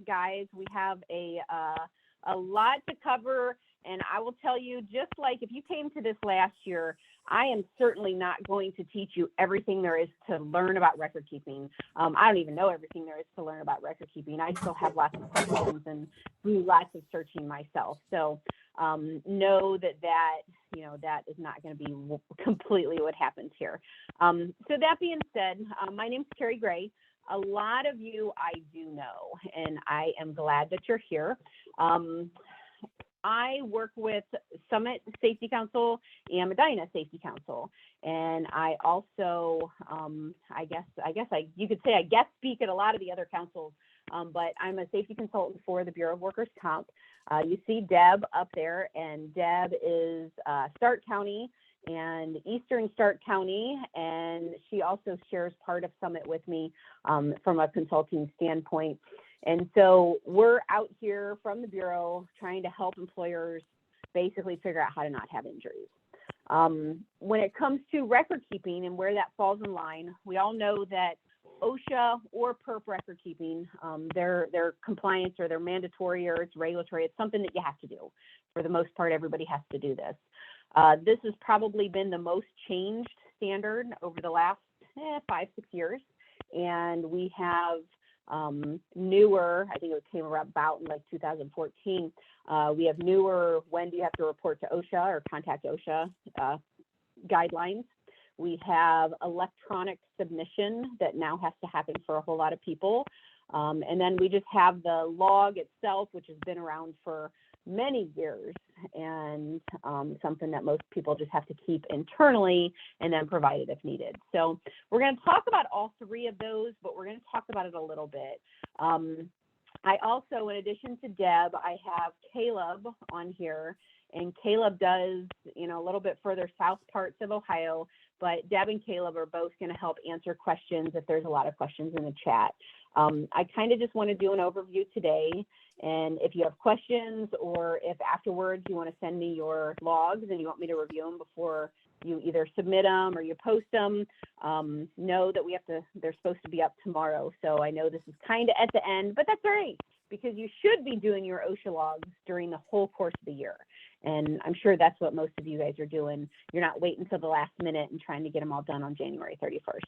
guys, we have a lot to cover, and I will tell you, just like if you came to this last year, I am certainly not going to teach you everything there is to learn about record keeping. I don't even know everything there is to learn about record keeping. I still have lots of questions and do lots of searching myself. So know that that is not going to be completely what happens here. So that being said, my name's Cari Gray. A lot of you I do know, and I am glad that you're here. I work with Summit Safety Council and Medina Safety Council, and I also, you could say I guest speak at a lot of the other councils, but I'm a safety consultant for the Bureau of Workers' Comp. You see Deb up there, and Deb is Stark County and Eastern Stark County, and she also shares part of Summit with me from a consulting standpoint. And so we're out here from the Bureau trying to help employers basically figure out how to not have injuries. When it comes to record keeping and where that falls in line, we all know that OSHA or PERRP record keeping, they're compliance or they're mandatory or it's regulatory. It's something that you have to do. For the most part, everybody has to do this. This has probably been the most changed standard over the last 5-6 years. And we have newer, I think it came about in like 2014. We have newer, when do you have to report to OSHA or contact OSHA guidelines. We have electronic submission that now has to happen for a whole lot of people. And then we just have the log itself, which has been around for many years and something that most people just have to keep internally and then provide it if needed. So we're going to talk about all three of those, but we're going to talk about it a little bit. I also, in addition to Deb, I have Caleb on here, and Caleb does, a little bit further south parts of Ohio, but Deb and Caleb are both going to help answer questions if there's a lot of questions in the chat. I kind of just want to do an overview today, and if you have questions or if afterwards you want to send me your logs and you want me to review them before you either submit them or you post them, know that they're supposed to be up tomorrow. So I know this is kind of at the end, but that's all right, because you should be doing your OSHA logs during the whole course of the year. And I'm sure that's what most of you guys are doing. You're not waiting until the last minute and trying to get them all done on January 31st.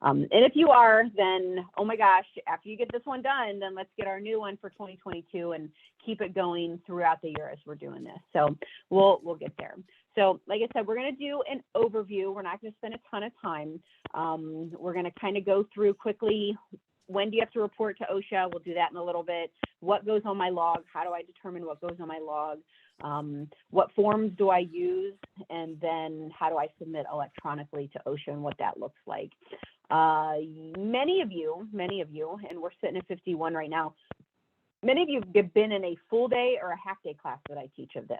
And if you are, then, oh my gosh, after you get this one done, then let's get our new one for 2022 and keep it going throughout the year as we're doing this. So we'll get there. So like I said, we're going to do an overview. We're not going to spend a ton of time. We're going to kind of go through quickly. When do you have to report to OSHA? We'll do that in a little bit. What goes on my log? How do I determine what goes on my log? What forms do I use? And then how do I submit electronically to OSHA and what that looks like? Many of you, and we're sitting at 51 right now, many of you have been in a full day or a half day class that I teach of this,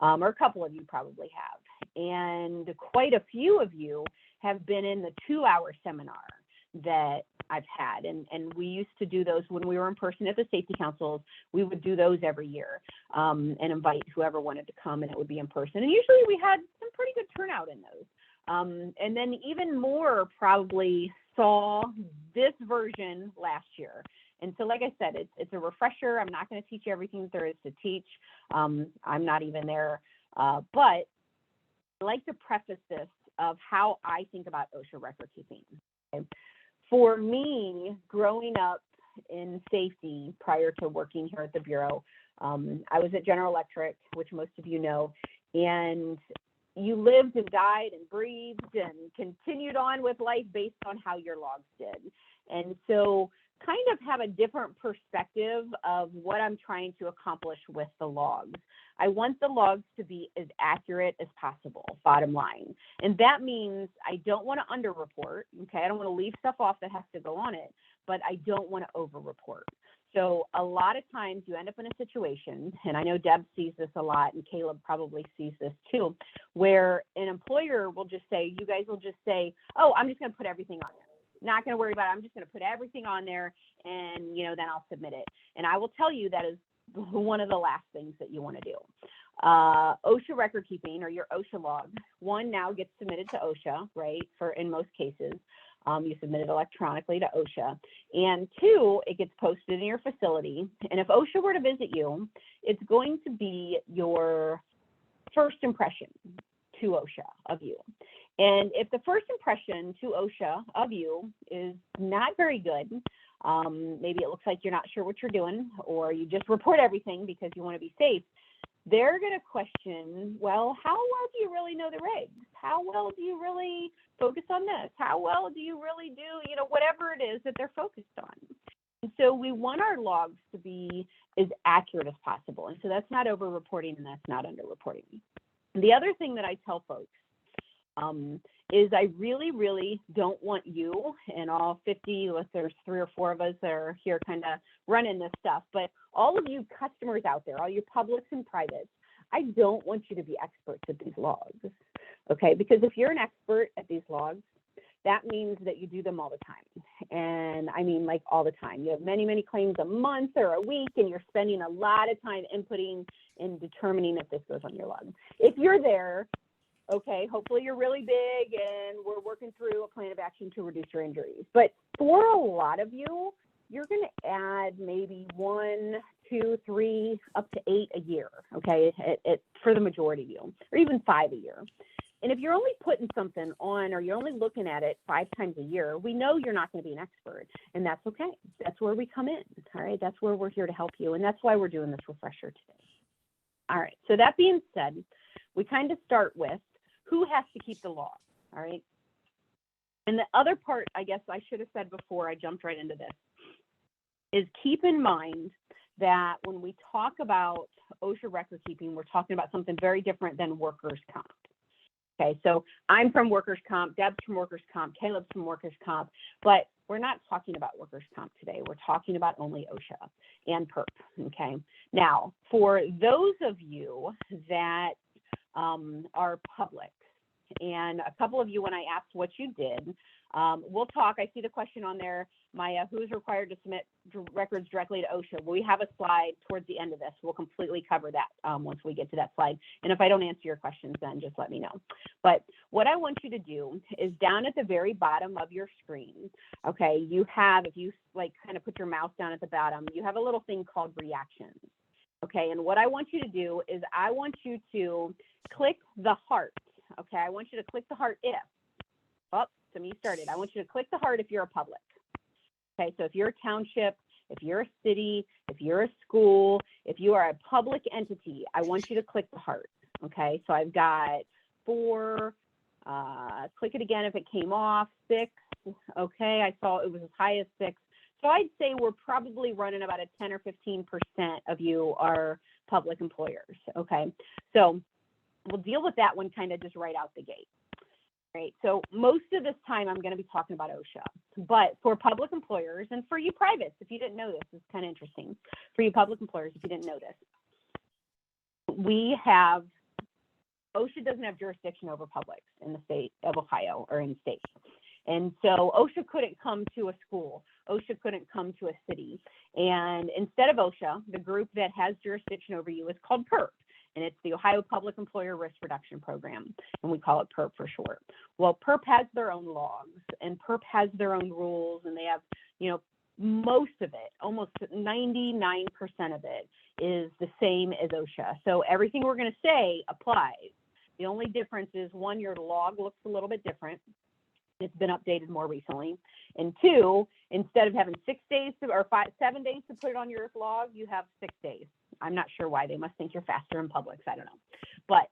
or a couple of you probably have. And quite a few of you have been in the 2-hour seminar that I've had, and we used to do those when we were in person at the safety councils. We would do those every year and invite whoever wanted to come, and it would be in person. And usually we had some pretty good turnout in those. And then even more probably saw this version last year. And so, like I said, it's a refresher. I'm not going to teach you everything that there is to teach. I'm not even there. But I like to preface this of how I think about OSHA record keeping. Okay? For me, growing up in safety prior to working here at the Bureau, I was at General Electric, which most of you know, and you lived and died and breathed and continued on with life based on how your logs did. And so kind of have a different perspective of what I'm trying to accomplish with the logs. I want the logs to be as accurate as possible, bottom line. And that means I don't want to underreport, okay? I don't want to leave stuff off that has to go on it, but I don't want to overreport. So a lot of times you end up in a situation, and I know Deb sees this a lot, and Caleb probably sees this too, where an employer will just say, you guys will just say, oh, I'm just going to put everything on there. Not going to worry about it. I'm just going to put everything on there and, then I'll submit it. And I will tell you that is one of the last things that you want to do. OSHA record keeping, or your OSHA log, one now gets submitted to OSHA, right, for in most cases. You submit it electronically to OSHA. And 2, it gets posted in your facility. And if OSHA were to visit you, it's going to be your first impression to OSHA of you. And if the first impression to OSHA of you is not very good, maybe it looks like you're not sure what you're doing, or you just report everything because you want to be safe, they're going to question, well, how well do you really know the regs? How well do you really focus on this? How well do you really do, whatever it is that they're focused on? And so we want our logs to be as accurate as possible. And so that's not over-reporting and that's not under-reporting. The other thing that I tell folks is I really, really don't want you and all 50, there's 3 or 4 of us that are here kind of running this stuff, but all of you customers out there, all your publics and privates, I don't want you to be experts at these logs, okay? Because if you're an expert at these logs, that means that you do them all the time. And I mean, like all the time. You have many, many claims a month or a week, and you're spending a lot of time inputting and determining if this goes on your log. If you're there, okay, hopefully you're really big and we're working through a plan of action to reduce your injuries. But for a lot of you, you're going to add maybe 1, 2, 3, up to 8 a year, okay, for the majority of you, or even 5 a year. And if you're only putting something on or you're only looking at it 5 times a year, we know you're not going to be an expert, and that's okay. That's where we come in, all right? That's where we're here to help you, and that's why we're doing this refresher today. All right, so that being said, we kind of start with who has to keep the log, all right? And the other part, I guess I should have said before I jumped right into this, is keep in mind that when we talk about OSHA record keeping, we're talking about something very different than workers' comp. Okay, so I'm from workers' comp, Deb's from workers' comp, Caleb's from workers' comp, but we're not talking about workers' comp today. We're talking about only OSHA and PERRP, okay? Now, for those of you that are public, and a couple of you, when I asked what you did, we'll talk. I see the question on there, Maya, who's required to submit records directly to OSHA? Well, we have a slide towards the end of this. We'll completely cover that once we get to that slide. And if I don't answer your questions, then just let me know. But what I want you to do is down at the very bottom of your screen, okay, you have, if you like kind of put your mouse down at the bottom, you have a little thing called reactions. Okay, and what I want you to do is I want you to click the heart. Okay, I want you to click the heart if. Oh, so me started. I want you to click the heart if you're a public. Okay, so if you're a township, if you're a city, if you're a school, if you are a public entity, I want you to click the heart. Okay, so I've got 4, click it again if it came off, 6. Okay, I saw it was as high as 6. So I'd say we're probably running about a 10 or 15% of you are public employers. Okay, so we'll deal with that one kind of just right out the gate. Right. So most of this time I'm going to be talking about OSHA, but for public employers and for you privates, if you didn't know this, it's kind of interesting. For you public employers, if you didn't know this, OSHA doesn't have jurisdiction over publics in the state of Ohio or in states. And so OSHA couldn't come to a school. OSHA couldn't come to a city. And instead of OSHA, the group that has jurisdiction over you is called PERRP. And it's the Ohio Public Employer Risk Reduction Program, and we call it PERRP for short. Well, PERRP has their own logs, and PERRP has their own rules, and they have, most of it, almost 99% of it is the same as OSHA. So everything we're going to say applies. The only difference is, 1, your log looks a little bit different. It's been updated more recently. And 2, instead of having 6 days or 7 days to put it on your log, you have 6 days. I'm not sure why. They must think you're faster in Publix. I don't know. But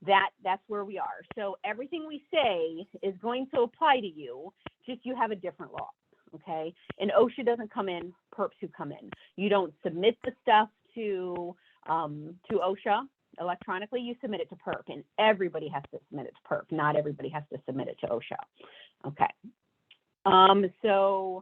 that's where we are. So everything we say is going to apply to you, just you have a different log, okay? And OSHA doesn't come in, PERRPs who come in. You don't submit the stuff to OSHA electronically, you submit it to PERRP, and everybody has to submit it to PERRP. Not everybody has to submit it to OSHA. Okay. So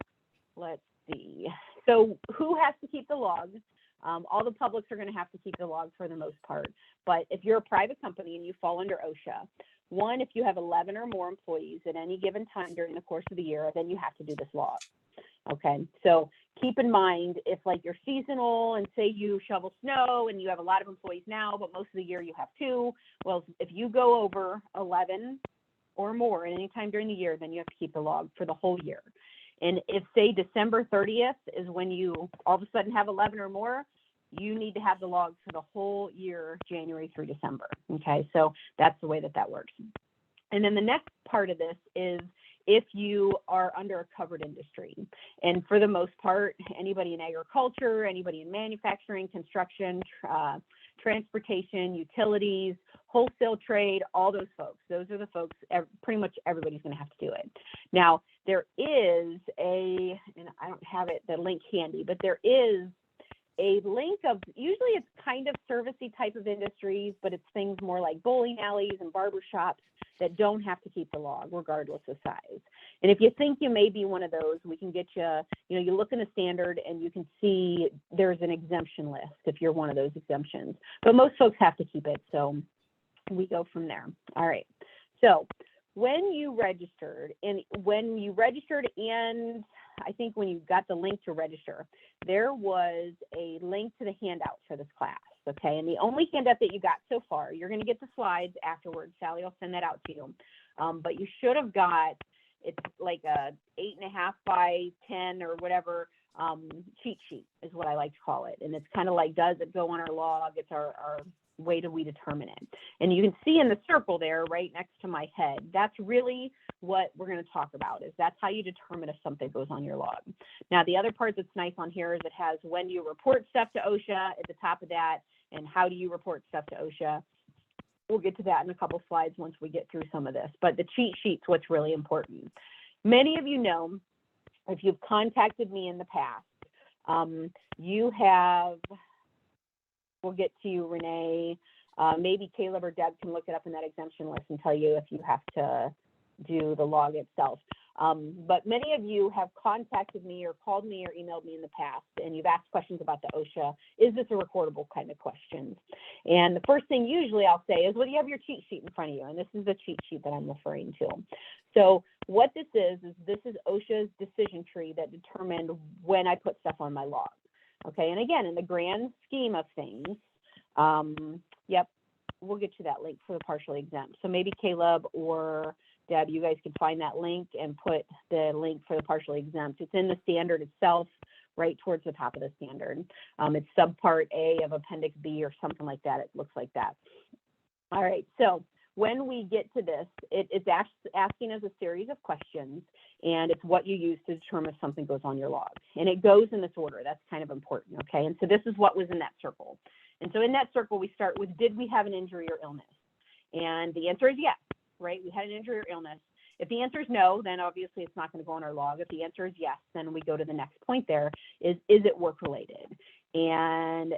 let's see. So who has to keep the logs? All the publics are going to have to keep the logs for the most part. But if you're a private company and you fall under OSHA, 1, if you have 11 or more employees at any given time during the course of the year, then you have to do this log. Okay, so keep in mind, if like you're seasonal and say you shovel snow and you have a lot of employees now, but most of the year you have 2, well, if you go over 11 or more at any time during the year, then you have to keep the log for the whole year. And if, say, December 30th is when you all of a sudden have 11 or more, you need to have the log for the whole year, January through December. Okay, so that's the way that that works. And then the next part of this is if you are under a covered industry. And for the most part, anybody in agriculture, anybody in manufacturing, construction, transportation, utilities, wholesale trade, all those folks, those are the folks, pretty much everybody's going to have to do it. Now, there is and I don't have the link handy, but there is a link of, usually it's kind of servicey type of industries, but it's things more like bowling alleys and barber shops that don't have to keep the log regardless of size. And if you think you may be one of those, we can get you, you look in the standard and you can see there's an exemption list if you're one of those exemptions. But most folks have to keep it, so we go from there. All right. So when you registered, and I think when you got the link to register, there was a link to the handout for this class, okay? And the only handout that you got so far, you're going to get the slides afterwards. Sally will send that out to you. But you should have got, it's like a 8.5 by 10 or whatever cheat sheet is what I like to call it. And it's kind of like, does it go on our log? It's our way do we determine it? And you can see in the circle there right next to my head, that's really what we're going to talk about, is that's how you determine if something goes on your log. Now, the other part that's nice on here is it has when you report stuff to OSHA at the top of that, and how do you report stuff to OSHA. We'll get to that in a couple slides once we get through some of this, but the cheat sheet's what's really important. Many of you know, if you've contacted me in the past, you have, we'll get to you, Renee. Maybe Caleb or Deb can look it up in that exemption list and tell you if you have to do the log itself. But many of you have contacted me or called me or emailed me in the past, and you've asked questions about the OSHA. Is this a recordable kind of questions? And the first thing usually I'll say is, well, you have your cheat sheet in front of you, and this is the cheat sheet that I'm referring to. So what this is OSHA's decision tree that determined when I put stuff on my log. Okay, and again, in the grand scheme of things, yep, we'll get you that link for the partially exempt. So maybe Caleb or Deb, you guys can find that link and put the link for the partially exempt. It's in the standard itself, right towards the top of the standard. It's subpart A of Appendix B or something like that. It looks like that. All right, so when we get to this, it's asking us a series of questions, and it's what you use to determine if something goes on your log. And it goes in this order. That's kind of important, okay? And so this is what was in that circle. And so in that circle, we start with, did we have an injury or illness? And the answer is yes, right? We had an injury or illness. If the answer is no, then obviously it's not going to go on our log. If the answer is yes, then we go to the next point there, is it work-related? And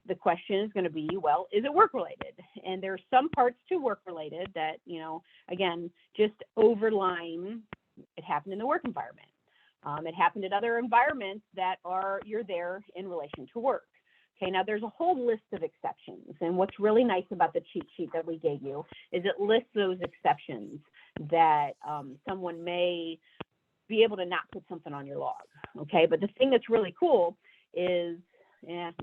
the question is going to be, well, is it work-related? And there's some parts to work-related that, again, just overline, it happened in the work environment. It happened in other environments that you're there in relation to work. Okay, now there's a whole list of exceptions. And what's really nice about the cheat sheet that we gave you is it lists those exceptions that someone may be able to not put something on your log. Okay, but the thing that's really cool is,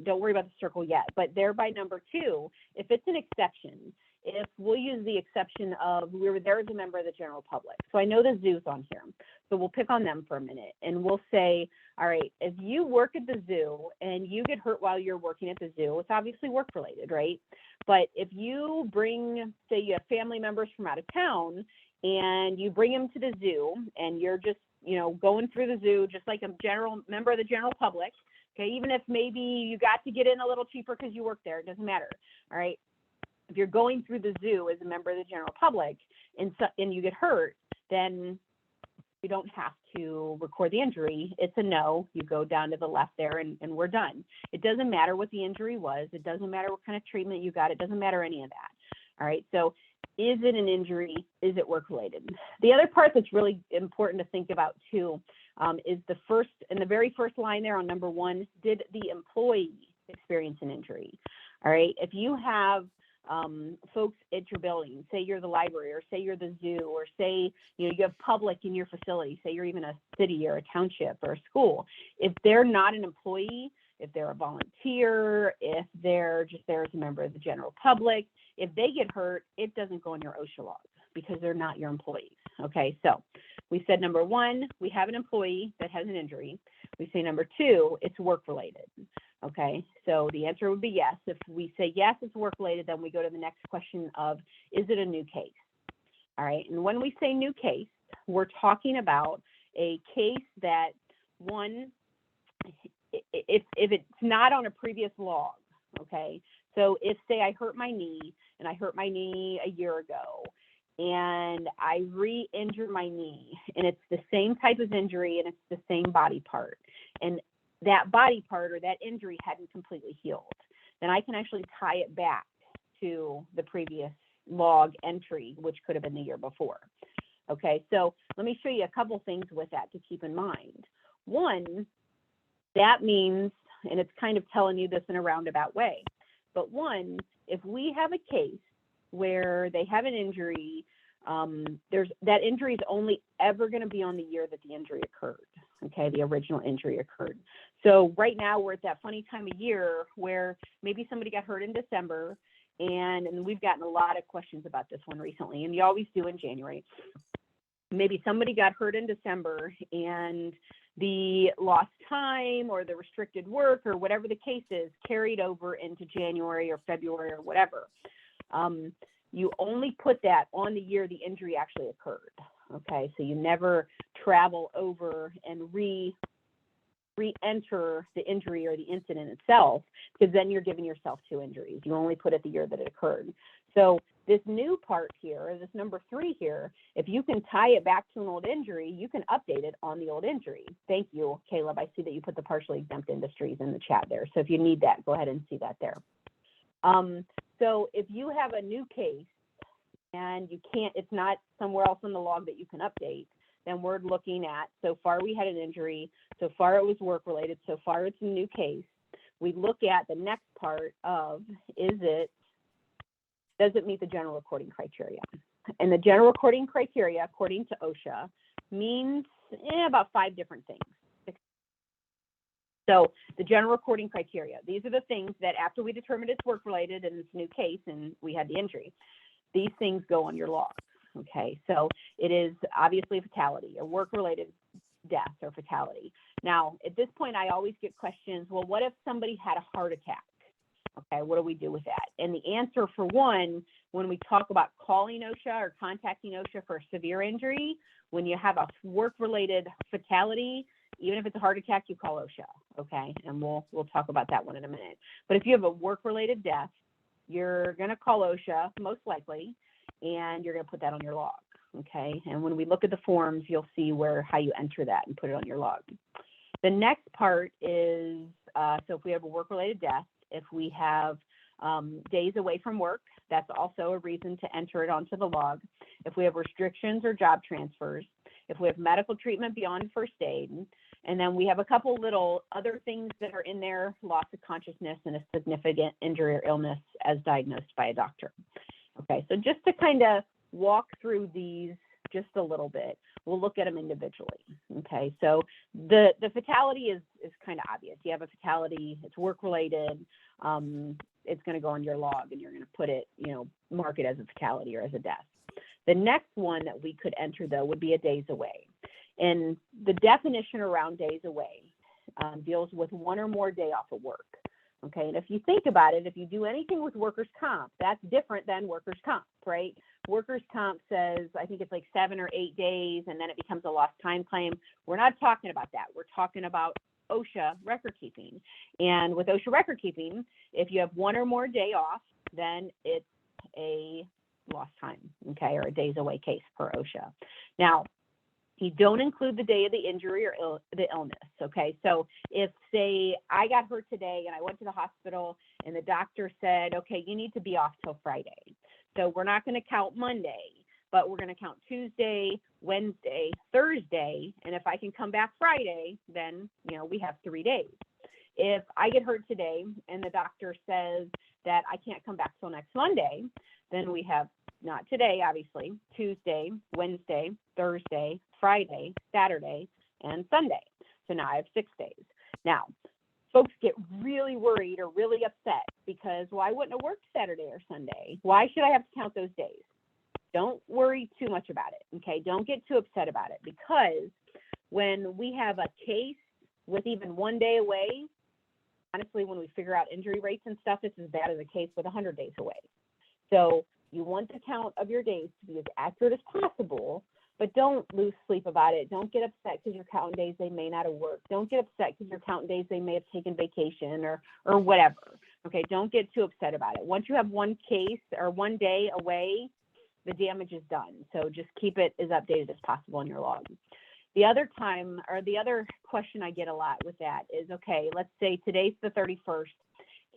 don't worry about the circle yet, but there by number 2, if it's an exception, if we'll use the exception of we were there as a member of the general public. So I know the zoo's on here, so we'll pick on them for a minute and we'll say, all right, if you work at the zoo and you get hurt while you're working at the zoo, it's obviously work related, right? But if you bring, say you have family members from out of town and you bring them to the zoo and you're just, going through the zoo just like a general member of the general public, okay, even if maybe you got to get in a little cheaper because you work there, it doesn't matter, all right? If you're going through the zoo as a member of the general public and you get hurt, then you don't have to record the injury. It's a no. You go down to the left there and we're done. It doesn't matter what the injury was. It doesn't matter what kind of treatment you got. It doesn't matter any of that. All right. So is it an injury? Is it work related? The other part that's really important to think about too is the very first line there on number 1, did the employee experience an injury? All right. If you have folks at your building, say you're the library or say you're the zoo or say you have public in your facility, say you're even a city or a township or a school, if they're not an employee, if they're a volunteer, if they're just there as a member of the general public, if they get hurt, it doesn't go in your OSHA log. because they're not your employees. Okay, so we said number one, we have an employee that has an injury. We say number two, it's work-related. Okay, so the answer would be yes. If we say yes, it's work-related, then we go to the next question of, is it a new case? All right, and when we say new case, we're talking about a case that, one, if it's not on a previous log, okay? So if, say, I hurt my knee, and I hurt my knee a year ago, and I re-injure my knee, and it's the same type of injury, and it's the same body part, and that body part or that injury hadn't completely healed, then I can actually tie it back to the previous log entry, which could have been the year before. Okay, so let me show you a couple things with that to keep in mind. One, that means, and it's kind of telling you this in a roundabout way, but one, if we have a case where they have an injury, that injury is only ever going to be on the year that the injury occurred, okay, the original injury occurred. So right now we're at that funny time of year where maybe somebody got hurt in December, and we've gotten a lot of questions about this one recently, and you always do in January. Maybe somebody got hurt in December, and the lost time or the restricted work or whatever the case is carried over into January or February or whatever. You only put that on the year the injury actually occurred, okay? So you never travel over and re-enter the injury or the incident itself, because then you're giving yourself two injuries. You only put it the year that it occurred. So this new part here, this number 3 here, if you can tie it back to an old injury, you can update it on the old injury. Thank you, Caleb. I see that you put the partially exempt industries in the chat there. So if you need that, go ahead and see that there. So if you have a new case and you can't, it's not somewhere else in the log that you can update, then we're looking at, so far we had an injury, so far it was work-related, so far it's a new case. We look at the next part of, does it meet the general recording criteria? And the general recording criteria, according to OSHA, means about 5 different things. So the general recording criteria, these are the things that after we determined it's work-related and it's a new case and we had the injury, these things go on your log. Okay, so it is obviously a fatality, a work-related death or fatality. Now, at this point, I always get questions, well, what if somebody had a heart attack? Okay, what do we do with that? And the answer, for one, when we talk about calling OSHA or contacting OSHA for a severe injury, when you have a work-related fatality, even if it's a heart attack, you call OSHA, okay? And we'll talk about that one in a minute. But if you have a work-related death, you're going to call OSHA, most likely, and you're going to put that on your log, okay? And when we look at the forms, you'll see how you enter that and put it on your log. The next part is, so if we have a work-related death, if we have days away from work, that's also a reason to enter it onto the log. If we have restrictions or job transfers, if we have medical treatment beyond first aid, and then we have a couple little other things that are in there, loss of consciousness and a significant injury or illness as diagnosed by a doctor. Okay, so just to kind of walk through these just a little bit, we'll look at them individually. Okay, so the fatality is kind of obvious. You have a fatality, it's work-related, it's going to go on your log and you're going to put it, mark it as a fatality or as a death. The next one that we could enter, though, would be a days away. And the definition around days away deals with 1 or more day off of work. Okay, and if you think about it, if you do anything with workers' comp, that's different than workers' comp, right? Workers' comp says, I think it's like 7 or 8 days, and then it becomes a lost time claim. We're not talking about that. We're talking about OSHA record keeping. And with OSHA record keeping, if you have 1 or more day off, then it's a lost time, okay, or a days away case per OSHA. Now, you don't include the day of the injury or the illness, okay? So if, say, I got hurt today and I went to the hospital and the doctor said, okay, you need to be off till Friday. So we're not going to count Monday, but we're going to count Tuesday, Wednesday, Thursday, and if I can come back Friday, then, we have 3 days. If I get hurt today and the doctor says that I can't come back till next Monday, then we have, not today, obviously, Tuesday, Wednesday, Thursday, Friday, Saturday, and Sunday. So now I have 6 days. Now, folks get really worried or really upset because, well, I wouldn't have worked Saturday or Sunday. Why should I have to count those days? Don't worry too much about it, okay? Don't get too upset about it, because when we have a case with even 1 day away, honestly, when we figure out injury rates and stuff, it's as bad as a case with 100 days away. So you want the count of your days to be as accurate as possible, but don't lose sleep about it. Don't get upset because you're counting days they may not have worked. Don't get upset because you're counting days they may have taken vacation or whatever. Okay, don't get too upset about it. Once you have one case or 1 day away, the damage is done. So just keep it as updated as possible in your log. The other time, or the other question I get a lot with that is, okay, let's say today's the 31st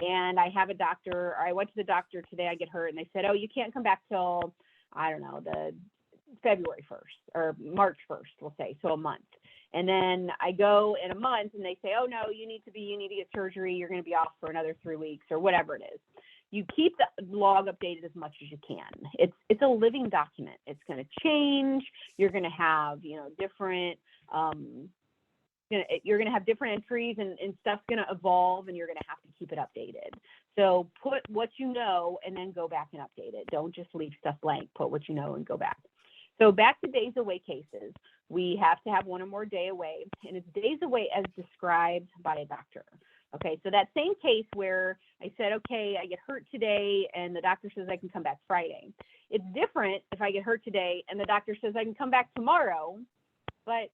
and I have a doctor, or I went to the doctor today, I get hurt, and they said, oh, you can't come back till, I don't know, the February 1st or March 1st, we'll say, so a month. And then I go in a month and they say, oh no, you need to get surgery. You're going to be off for another 3 weeks or whatever it is. You keep the log updated as much as you can. It's a living document. It's going to change. You're going to have, different, you're going to have different entries and stuff's going to evolve, and you're going to have to keep it updated. So put what you know and then go back and update it. Don't just leave stuff blank. Put what you know and go back. So back to days away cases, we have to have 1 or more day away, and it's days away as described by a doctor. Okay, so that same case where I said, okay, I get hurt today and the doctor says I can come back Friday. It's different if I get hurt today and the doctor says I can come back tomorrow, but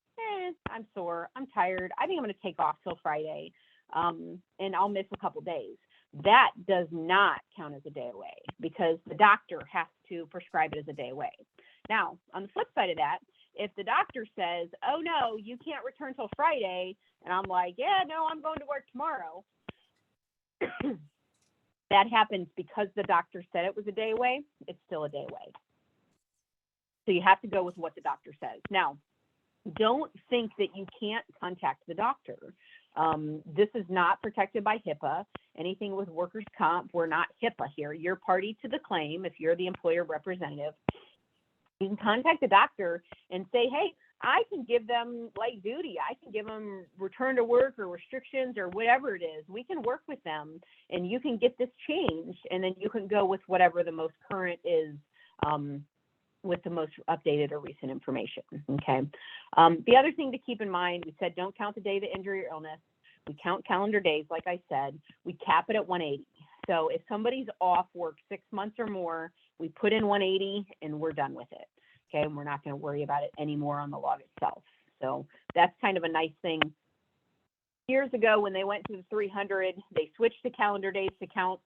I'm sore, I'm tired, I think I'm going to take off till Friday, and I'll miss a couple days. That does not count as a day away because the doctor has to prescribe it as a day away. Now, on the flip side of that, if the doctor says, oh no, you can't return till Friday, and I'm like, yeah, no, I'm going to work tomorrow, that happens because the doctor said it was a day away, it's still a day away. So you have to go with what the doctor says. Now, don't think that you can't contact the doctor. This is not protected by HIPAA. Anything with workers' comp, we're not HIPAA here. You're party to the claim if you're the employer representative. You can contact the doctor and say, hey, I can give them light duty. I can give them return to work or restrictions or whatever it is. We can work with them and you can get this changed, and then you can go with whatever the most current is, with the most updated or recent information, okay? The other thing to keep in mind, we said don't count the day of the injury or illness. We count calendar days, like I said. We cap it at 180. So if somebody's off work 6 months or more, we put in 180 and we're done with it, okay? And we're not going to worry about it anymore on the log itself. So that's kind of a nice thing. Years ago, when they went to the 300, they switched to calendar days to count.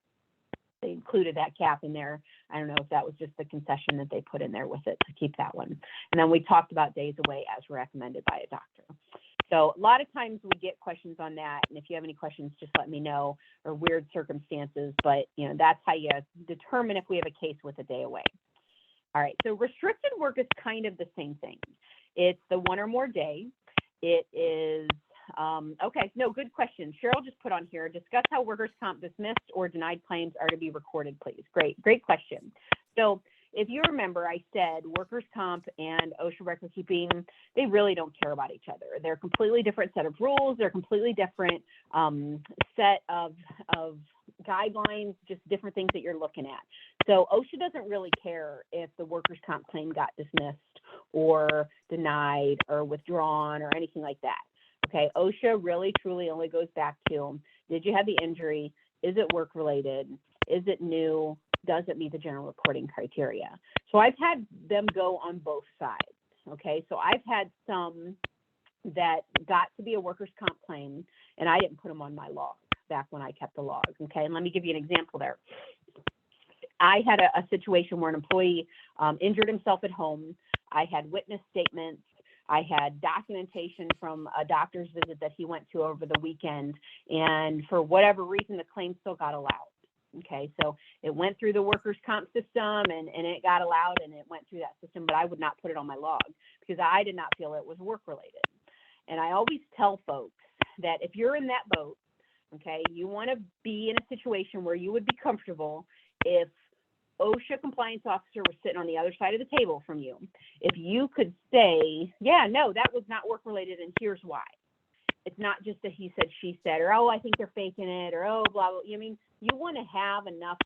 They included that cap in there. I don't know if that was just the concession that they put in there with it to keep that one. And then we talked about days away as recommended by a doctor. So a lot of times we get questions on that. And if you have any questions, just let me know, or weird circumstances. But, that's how you determine if we have a case with a day away. All right. So restricted work is kind of the same thing. It's the 1 or more day. It is okay, no, good question. Cheryl just put on here, discuss how workers' comp dismissed or denied claims are to be recorded, please. Great question. So if you remember, I said workers' comp and OSHA record keeping, they really don't care about each other. They're a completely different set of rules. They're a completely different set of guidelines, just different things that you're looking at. So OSHA doesn't really care if the workers' comp claim got dismissed or denied or withdrawn or anything like that. Okay, OSHA really, truly only goes back to, did you have the injury? Is it work-related? Is it new? Does it meet the general reporting criteria? So I've had them go on both sides, okay? So I've had some that got to be a workers' comp claim, and I didn't put them on my log back when I kept the logs, okay? And let me give you an example there. I had a situation where an employee injured himself at home. I had witness statements. I had documentation from a doctor's visit that he went to over the weekend, and for whatever reason, the claim still got allowed. Okay, so it went through the workers' comp system and it got allowed and it went through that system, but I would not put it on my log because I did not feel it was work-related. And I always tell folks that if you're in that boat, okay, you want to be in a situation where you would be comfortable if OSHA compliance officer was sitting on the other side of the table from you, if you could say, yeah, no, that was not work-related and here's why. It's not just a he said, she said, or, oh, I think they're faking it, or, oh, blah, blah. I mean, you want to have enough,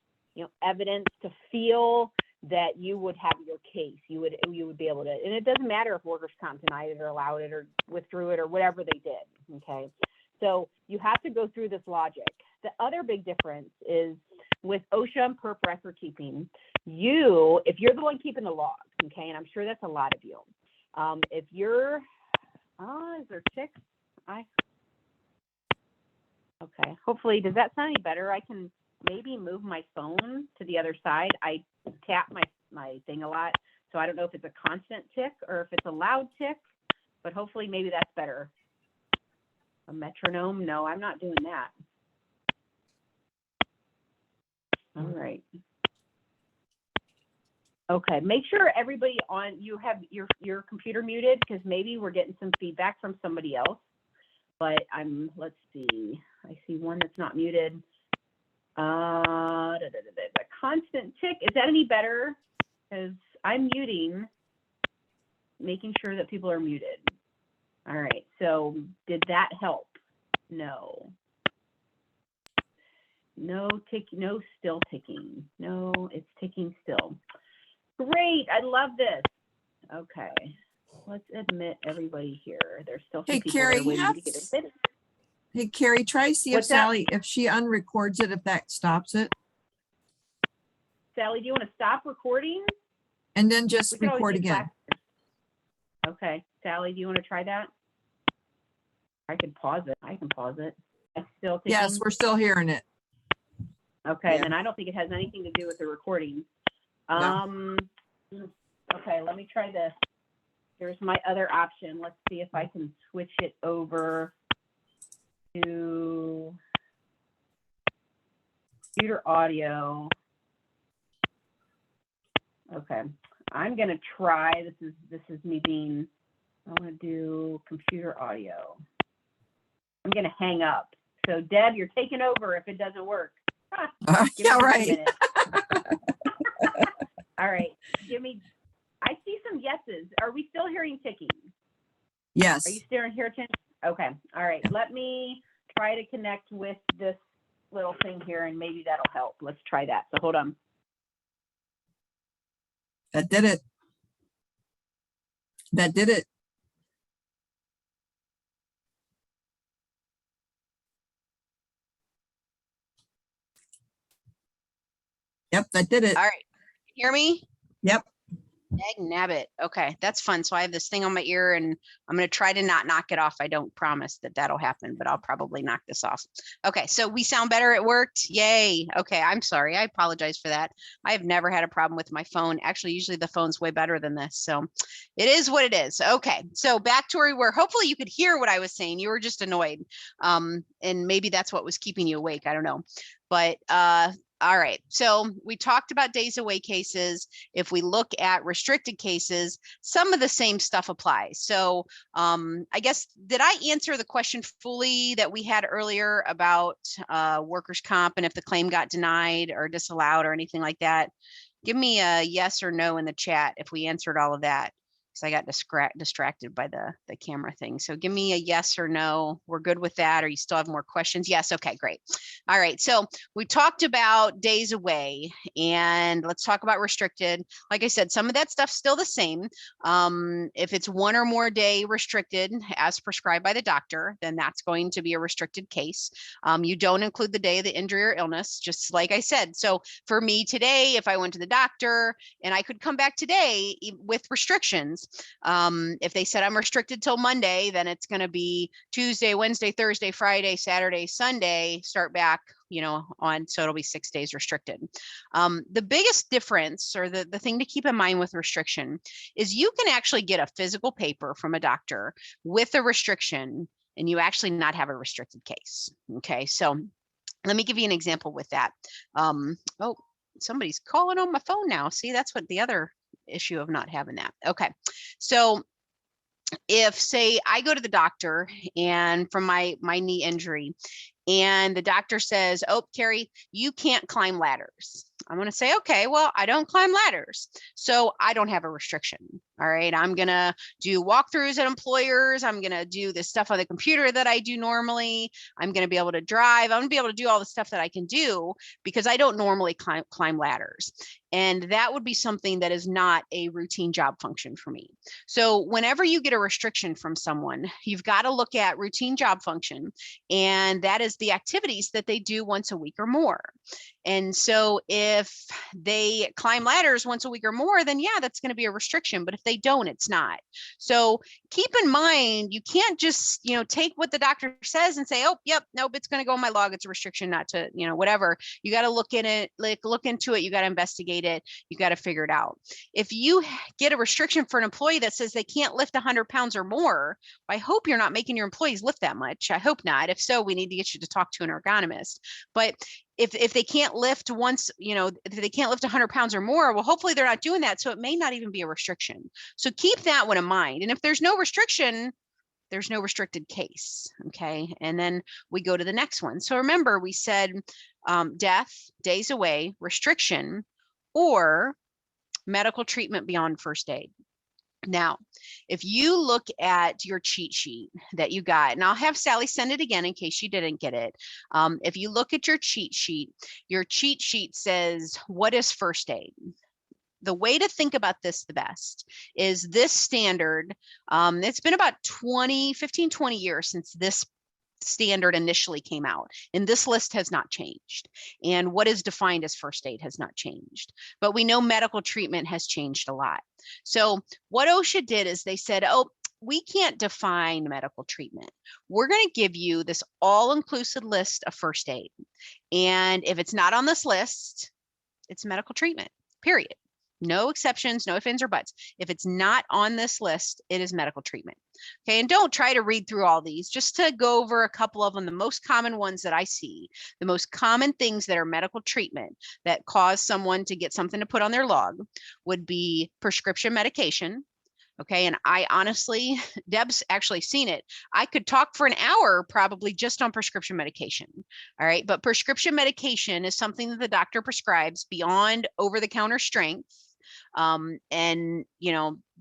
evidence to feel that you would have your case. You would be able to, and it doesn't matter if workers' comp denied it or allowed it or withdrew it or whatever they did. Okay, so you have to go through this logic. The other big difference is with OSHA and PERRP record keeping. If you're the one keeping the log, okay, and I'm sure that's a lot of you. If you're, is there ticks? Okay, hopefully, does that sound any better? I can maybe move my phone to the other side. I tap my thing a lot, so I don't know if it's a constant tick or if it's a loud tick, but hopefully maybe that's better. A metronome? No, I'm not doing that. All right. Okay, make sure everybody you have your computer muted, because maybe we're getting some feedback from somebody else. But let's see. I see one that's not muted. The constant tick, is that any better? Because I'm muting, making sure that people are muted. All right, so did that help? No. No still ticking. No, it's ticking still. Great, I love this. Okay, let's admit everybody here. There's still some people Cari, that are waiting to get admitted. Hey, Cari, try to see if Sally, if she unrecords it, if that stops it. Sally, do you want to stop recording? And then just record again. Okay, Sally, do you want to try that? I can pause it. It's still ticking? Yes, we're still hearing it. Okay, yeah. Then I don't think it has anything to do with the recording. No. Okay, let me try this. Here's my other option. Let's see if I can switch it over to computer audio. Okay, I'm gonna try. This is me being. I want to do computer audio. I'm gonna hang up. So Deb, you're taking over if it doesn't work. Yeah, right. All right, I see some yeses. Are we still hearing ticking? Yes. Are you still hearing ticking? Okay, all right. Let me try to connect with this little thing here and maybe that'll help. Let's try that. So hold on. That did it. That did it. Yep, that did it. All right. Hear me? Yep. Dag nabbit. Okay, that's fun. So I have this thing on my ear and I'm going to try to not knock it off. I don't promise that that'll happen, but I'll probably knock this off. Okay, so we sound better. It worked. Yay. Okay, I'm sorry. I apologize for that. I have never had a problem with my phone. Actually, usually the phone's way better than this. So it is what it is. Okay, so back to where we were. Hopefully you could hear what I was saying. You were just annoyed. And maybe that's what was keeping you awake. I don't know. But all right, so we talked about days away cases. If we look at restricted cases, some of the same stuff applies. So I guess, did I answer the question fully that we had earlier about workers' comp and if the claim got denied or disallowed or anything like that? Give me a yes or no in the chat if we answered all of that, because I got distracted by the camera thing. So give me a yes or no. We're good with that, or you still have more questions? Yes. Okay, great. All right. So we talked about days away, and let's talk about restricted. Like I said, some of that stuff's still the same. If it's one or more day restricted as prescribed by the doctor, then that's going to be a restricted case. You don't include the day of the injury or illness, just like I said. So for me today, if I went to the doctor and I could come back today with restrictions, if they said I'm restricted till Monday, then it's going to be Tuesday, Wednesday, Thursday, Friday, Saturday, Sunday, start back, on. So it'll be 6 days restricted. The biggest difference, or the thing to keep in mind with restriction, is you can actually get a physical paper from a doctor with a restriction and you actually not have a restricted case. Okay, so let me give you an example with that. Oh, somebody's calling on my phone now. See, that's what the other issue of not having that. Okay, so if, say, I go to the doctor and from my knee injury, and the doctor says, oh, Cari, you can't climb ladders. I'm going to say, okay, well, I don't climb ladders, so I don't have a restriction. All right, I'm gonna do walkthroughs at employers. I'm gonna do this stuff on the computer that I do normally. I'm gonna be able to drive. I'm gonna be able to do all the stuff that I can do because I don't normally climb ladders. And that would be something that is not a routine job function for me. So whenever you get a restriction from someone, you've got to look at routine job function, and that is the activities that they do once a week or more. And so if they climb ladders once a week or more, then yeah, that's going to be a restriction. But if they don't, it's not. So keep in mind, you can't just, take what the doctor says and say, oh, yep, nope, it's going to go in my log. It's a restriction not to, whatever. You got to look in it, look into it. You got to investigate it. You got to figure it out. If you get a restriction for an employee that says they can't lift 100 pounds or more, I hope you're not making your employees lift that much. I hope not. If so, we need to get you to talk to an ergonomist. But if they can't lift if they can't lift 100 pounds or more, well, hopefully they're not doing that. So it may not even be a restriction. So keep that one in mind. And if there's no restriction, there's no restricted case. Okay. And then we go to the next one. So remember, we said death, days away, restriction, or medical treatment beyond first aid. Now, if you look at your cheat sheet that you got, and I'll have Sally send it again in case you didn't get it. If you look at your cheat sheet says, what is first aid? The way to think about this the best is this standard. It's been about 15, 20 years since this standard initially came out, and this list has not changed. And what is defined as first aid has not changed, but we know medical treatment has changed a lot. So what OSHA did is they said, oh, we can't define medical treatment. We're going to give you this all-inclusive list of first aid. And if it's not on this list, it's medical treatment, period. No exceptions, no ifs, ands, or buts. If it's not on this list, it is medical treatment. Okay, and don't try to read through all these, just to go over a couple of them, the most common ones that I see, the most common things that are medical treatment that cause someone to get something to put on their log would be prescription medication. Okay, and I honestly, Deb's actually seen it. I could talk for an hour probably just on prescription medication. All right, but prescription medication is something that the doctor prescribes beyond over-the-counter strength. And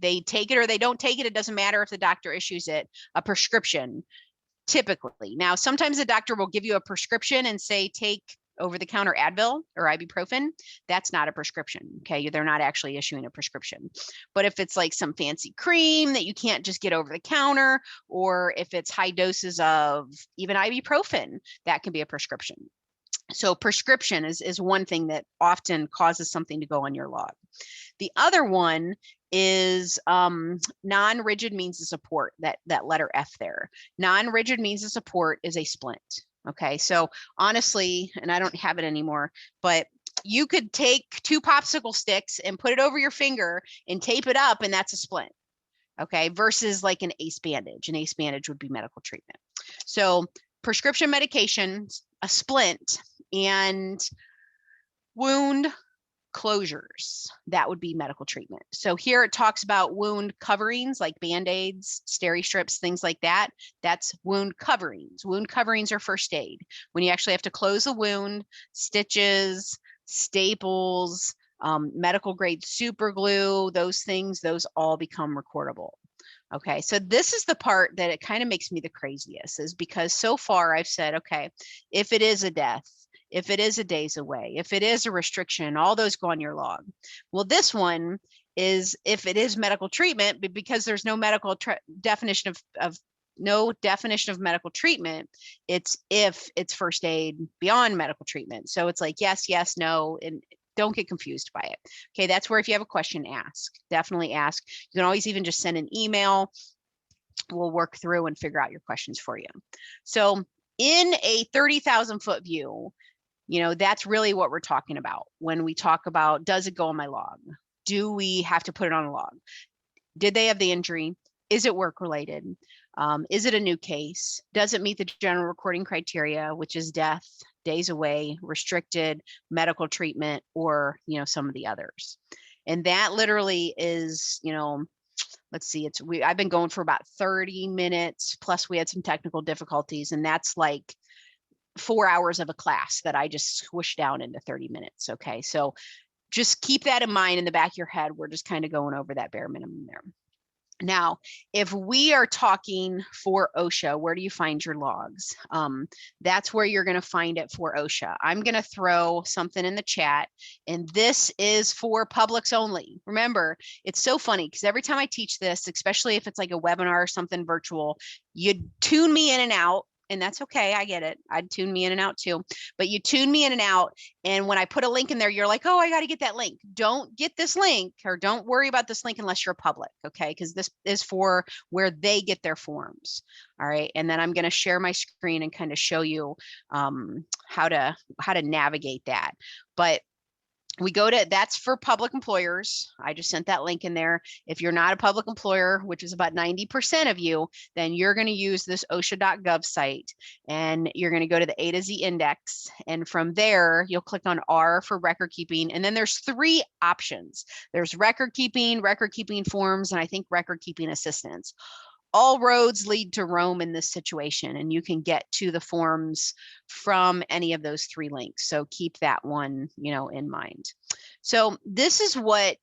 they take it or they don't take it. It doesn't matter if the doctor issues it, a prescription typically. Now, sometimes the doctor will give you a prescription and say, take over-the-counter Advil or ibuprofen. That's not a prescription. Okay, they're not actually issuing a prescription. But if it's like some fancy cream that you can't just get over the counter, or if it's high doses of even ibuprofen, that can be a prescription. So prescription is one thing that often causes something to go on your log. The other one is non-rigid means of support, that letter F there. Non-rigid means of support is a splint. Okay, so honestly, and I don't have it anymore, but you could take 2 popsicle sticks and put it over your finger and tape it up, and that's a splint. Okay, versus like an ACE bandage. An ACE bandage would be medical treatment. So prescription medications, a splint, and wound closures, that would be medical treatment. So here it talks about wound coverings like Band-Aids, steri strips, things like that. That's wound coverings. Wound coverings are first aid. When you actually have to close a wound, stitches, staples, medical grade super glue, those things, those all become recordable. Okay, so this is the part that it kind of makes me the craziest, is because so far I've said, okay, if it is a death, if it is a days away, if it is a restriction, all those go on your log. Well, this one is if it is medical treatment, but because there's no medical definition of medical treatment, it's if it's first aid beyond medical treatment. So it's like yes, yes, no, and don't get confused by it. Okay, that's where if you have a question, ask. Definitely ask. You can always even just send an email. We'll work through and figure out your questions for you. So in a 30,000 foot view, that's really what we're talking about when we talk about, does it go on my log? Do we have to put it on a log? Did they have the injury? Is it work related? Is it a new case? Does it meet the general recording criteria, which is death, days away, restricted, medical treatment, or, some of the others? And that literally is, let's see, I've been going for about 30 minutes, plus we had some technical difficulties, and that's like 4 hours of a class that I just squished down into 30 minutes. Okay, so just keep that in mind in the back of your head. We're just kind of going over that bare minimum there. Now, if we are talking for OSHA, where do you find your logs? That's where you're going to find it for OSHA. I'm going to throw something in the chat, and this is for publics only. Remember, it's so funny because every time I teach this, especially if it's like a webinar or something virtual, you tune me in and out. And that's okay. I get it. I'd tune me in and out too. But you tune me in and out. And when I put a link in there, you're like, oh, I got to get that link. Don't get this link, or don't worry about this link unless you're public. Okay. Because this is for where they get their forms. All right. And then I'm going to share my screen and kind of show you how to navigate that. But we go to, that's for public employers. I just sent that link in there. If you're not a public employer, which is about 90% of you, then you're going to use this OSHA.gov site, and you're going to go to the A to Z index. And from there, you'll click on R for record keeping. And then there's 3 options. There's record keeping forms, and I think record keeping assistance. All roads lead to Rome in this situation, and you can get to the forms from any of those 3 links. So keep that one, in mind. So this is what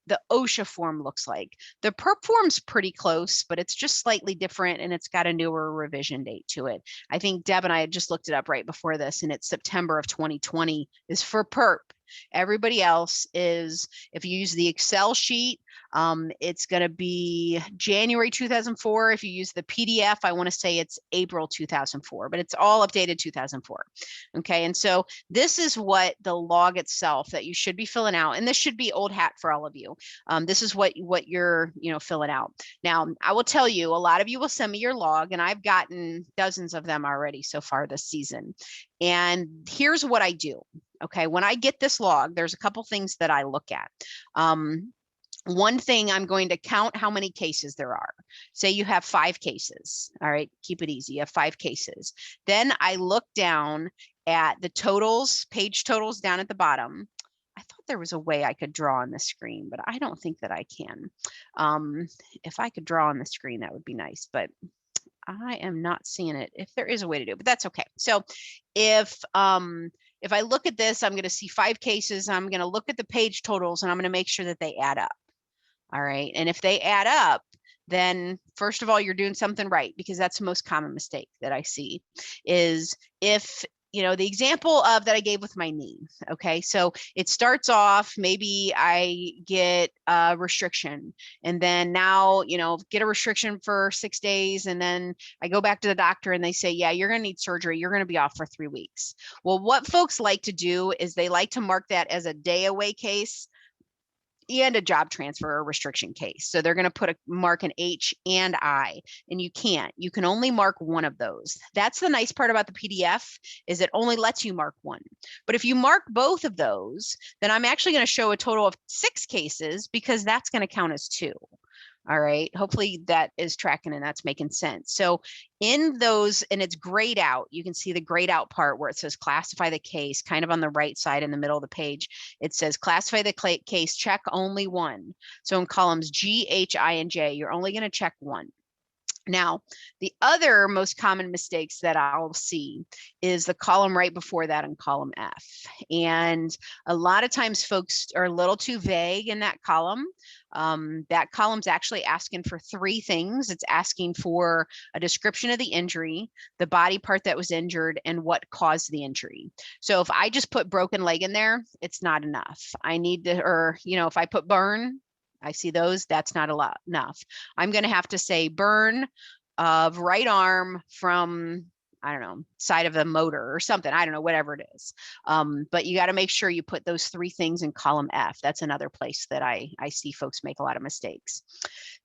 the OSHA form looks like. The PERRP form's pretty close, but it's just slightly different, and it's got a newer revision date to it. I think Deb and I had just looked it up right before this, and it's September of 2020 is for PERRP. Everybody else is, if you use the Excel sheet, it's going to be January 2004. If you use the PDF, I want to say it's April 2004, but it's all updated 2004. Okay. And so this is what the log itself that you should be filling out. And this should be old hat for all of you. This is what you're, filling out. Now, I will tell you, a lot of you will send me your log, and I've gotten dozens of them already so far this season. And here's what I do. Okay. When I get this log, there's a couple things that I look at. One thing, I'm going to count how many cases there are. Say you have 5 cases. All right, keep it easy. You have 5 cases. Then I look down at the totals, page totals down at the bottom. I thought there was a way I could draw on the screen, but I don't think that I can. If I could draw on the screen, that would be nice, but I am not seeing it. If there is a way to do it, but that's okay. So if I look at this, I'm going to see 5 cases. I'm going to look at the page totals, and I'm going to make sure that they add up. All right. And if they add up, then first of all, you're doing something right, because that's the most common mistake that I see is if, the example of that I gave with my knee. Okay. So it starts off, maybe I get a restriction, and then now, get a restriction for 6 days. And then I go back to the doctor and they say, yeah, you're going to need surgery. You're going to be off for 3 weeks. Well, what folks like to do is they like to mark that as a day away case and a job transfer or restriction case. So they're going to mark an H and I, and you can't. You can only mark one of those. That's the nice part about the PDF, is it only lets you mark one. But if you mark both of those, then I'm actually going to show a total of 6 cases, because that's going to count as 2. All right. Hopefully that is tracking and that's making sense. So in those, and it's grayed out, you can see the grayed out part where it says classify the case, kind of on the right side in the middle of the page. It says classify the case, check only 1. So in columns G, H, I, and J, you're only going to check 1. Now, the other most common mistakes that I'll see is the column right before that in column F. And a lot of times folks are a little too vague in that column. That column's actually asking for 3 things. It's asking for a description of the injury, the body part that was injured, and what caused the injury. So if I just put broken leg in there, it's not enough. I need to, or, if I put burn, I see those, that's not enough. I'm going to have to say burn of right arm from, I don't know, side of the motor or something. I don't know, whatever it is. But you got to make sure you put those 3 things in column F. That's another place that I see folks make a lot of mistakes.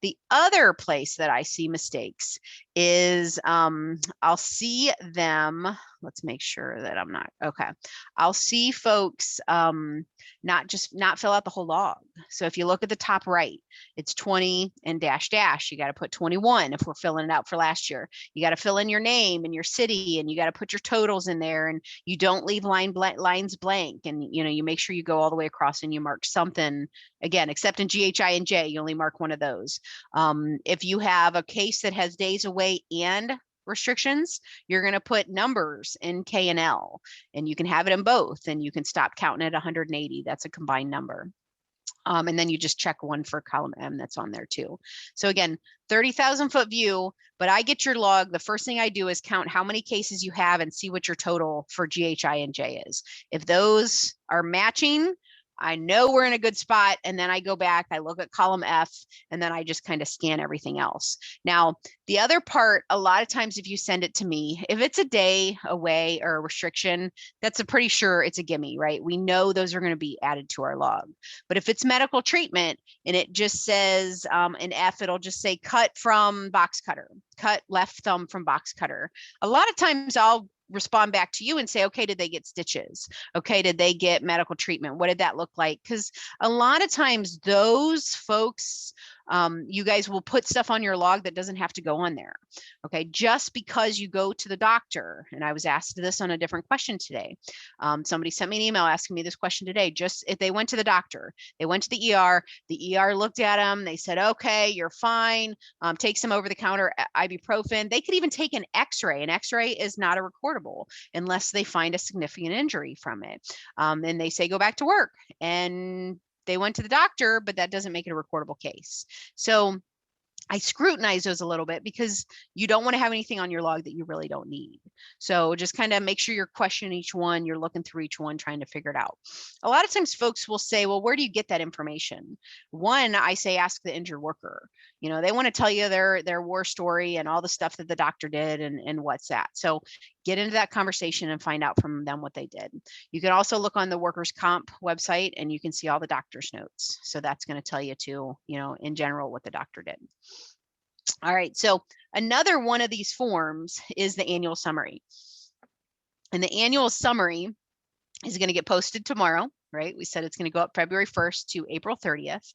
The other place that I see mistakes is I'll see them. Let's make sure that I'm not, okay. I'll see folks not fill out the whole log. So if you look at the top right, it's 20 and dash dash. You got to put 21 if we're filling it out for last year. You got to fill in your name and your city, and you got to put your totals in there, and you don't leave lines blank. And you make sure you go all the way across and you mark something. Again, except in GHI and J, you only mark one of those. If you have a case that has days away and restrictions, you're going to put numbers in K and L, and you can have it in both, and you can stop counting at 180. That's a combined number. And then you just check one for column M that's on there too. So again, 30,000 foot view, but I get your log. The first thing I do is count how many cases you have and see what your total for GHI and J is. If those are matching, I know we're in a good spot. And then I go back, I look at column F, and then I just kind of scan everything else. Now, the other part, a lot of times if you send it to me, if it's a day away or a restriction, that's a pretty sure it's a gimme, right? We know those are going to be added to our log. But if it's medical treatment and it just says in F, it'll just say cut from box cutter, cut left thumb from box cutter. A lot of times I'll respond back to you and say, okay, did they get stitches? Okay, did they get medical treatment? What did that look like? Because a lot of times those folks, you guys will put stuff on your log that doesn't have to go on there. Okay, just because you go to the doctor, and I was asked this on a different question today. Somebody sent me an email asking me this question today. Just if they went to the doctor, they went to the ER looked at them, they said, okay, you're fine, take some over-the-counter ibuprofen. They could even take an x-ray. An x-ray is not a recordable unless they find a significant injury from it. And they say, go back to work. And they went to the doctor, but that doesn't make it a recordable case. So I scrutinize those a little bit because you don't want to have anything on your log that you really don't need. So just kind of make sure you're questioning each one, you're looking through each one, trying to figure it out. A lot of times folks will say, well, where do you get that information? One, I say, ask the injured worker. You know, they want to tell you their war story and all the stuff that the doctor did and what's that. So get into that conversation and find out from them what they did. You can also look on the workers' comp website and you can see all the doctor's notes. So that's going to tell you too, you know, in general, what the doctor did. All right, so another one of these forms is the annual summary. And the annual summary is going to get posted tomorrow, right? We said it's going to go up February 1st to April 30th.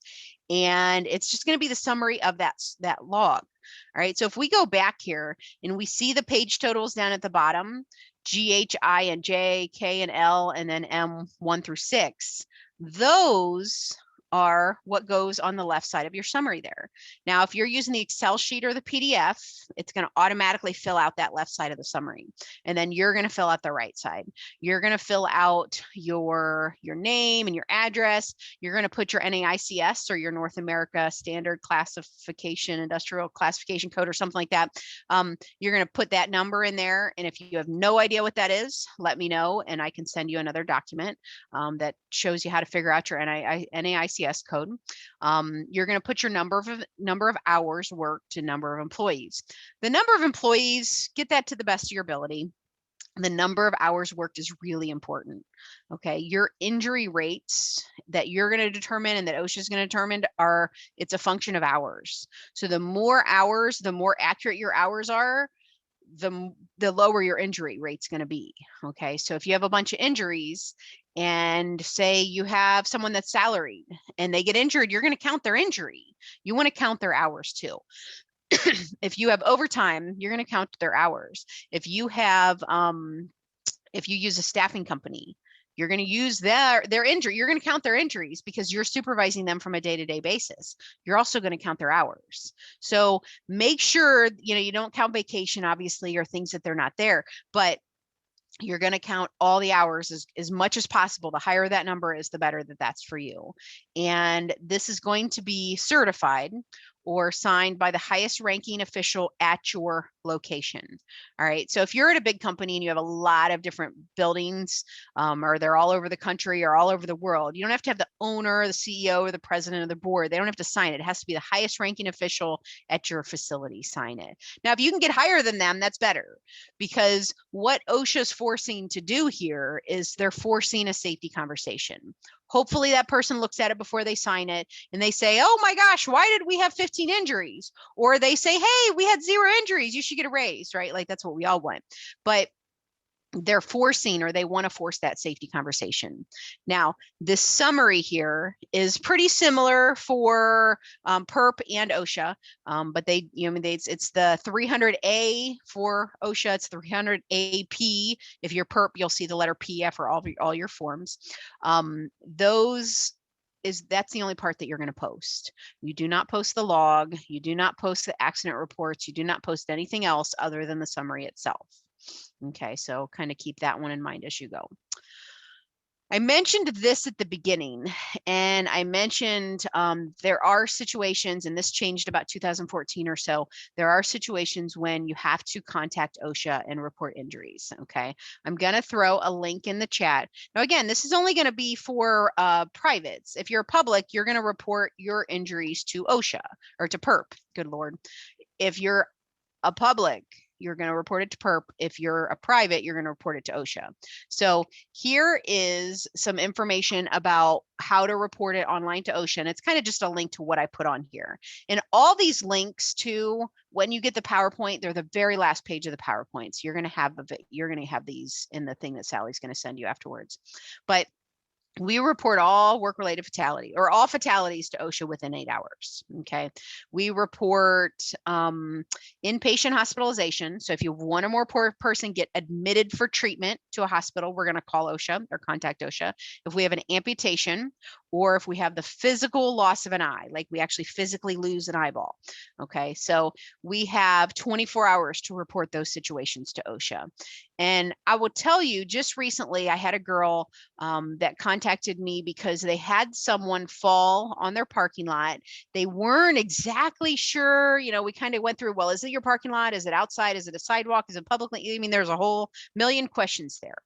And it's just going to be the summary of that log. All right, so if we go back here and we see the page totals down at the bottom, G, H, I, and J, K, and L, and then M 1 through 6, those are what goes on the left side of your summary there. Now, if you're using the Excel sheet or the PDF, it's going to automatically fill out that left side of the summary. And then you're going to fill out the right side. You're going to fill out your name and your address. You're going to put your NAICS or your North America Standard Classification, Industrial Classification Code or something like that. You're going to put that number in there. And if you have no idea what that is, let me know and I can send you another document that shows you how to figure out your NAICS code. You're going to put your number of hours worked and number of employees. The number of employees, get that to the best of your ability. The number of hours worked is really important. Okay, your injury rates that you're going to determine and that OSHA is going to determine it's a function of hours. So the more hours, the more accurate your hours are, the lower your injury rate's going to be. Okay, so if you have a bunch of injuries and say you have someone that's salaried and they get injured, you're going to count their injury. You want to count their hours too. If you have overtime, you're going to count their hours. If you have, if you use a staffing company, you're going to use their injury. You're going to count their injuries because you're supervising them from a day-to-day basis. You're also going to count their hours. So make sure, you know, you don't count vacation, obviously, or things that they're not there, but you're going to count all the hours as much as possible. The higher that number is, the better that's for you. And this is going to be certified or signed by the highest ranking official at your location. All right. So if you're at a big company and you have a lot of different buildings, or they're all over the country or all over the world, you don't have to have the owner, the CEO, or the president of the board. They don't have to sign it. It has to be the highest ranking official at your facility sign it. Now, if you can get higher than them, that's better, because what OSHA is forcing to do here is they're forcing a safety conversation. Hopefully that person looks at it before they sign it and they say, oh my gosh, why did we have 15 injuries? Or they say, hey, we had 0 injuries. You should get a raise, right? Like that's what we all want. But they're forcing, or they want to force, that safety conversation. Now, this summary here is pretty similar for PERRP and OSHA, but they, you know, it's the 300A for OSHA, it's 300AP. If you're PERRP, you'll see the letter P for all your forms. Those that's the only part that you're going to post. You do not post the log. You do not post the accident reports. You do not post anything else other than the summary itself. Okay, so kind of keep that one in mind as you go. I mentioned this at the beginning, and I mentioned there are situations, and this changed about 2014 or so, there are situations when you have to contact OSHA and report injuries, okay? I'm gonna throw a link in the chat. Now, again, this is only gonna be for privates. If you're a public, you're gonna report your injuries to OSHA or to PERRP, good Lord. If you're a public, you're going to report it to PERRP. If you're a private, you're going to report it to OSHA. So here is some information about how to report it online to OSHA. And it's kind of just a link to what I put on here. And all these links to when you get the PowerPoint, they're the very last page of the PowerPoint. So you're going to have these in the thing that Sally's going to send you afterwards. But we report all work-related fatality or all fatalities to OSHA within 8 hours, okay? We report inpatient hospitalization. So if you have one or more person get admitted for treatment to a hospital, we're gonna call OSHA or contact OSHA. If we have an amputation or if we have the physical loss of an eye, like we actually physically lose an eyeball, okay? So we have 24 hours to report those situations to OSHA. And I will tell you, just recently, I had a girl that contacted me because they had someone fall on their parking lot. They weren't exactly sure, you know, we kind of went through, well, is it your parking lot? Is it outside? Is it a sidewalk? Is it publicly? I mean, there's a whole million questions there.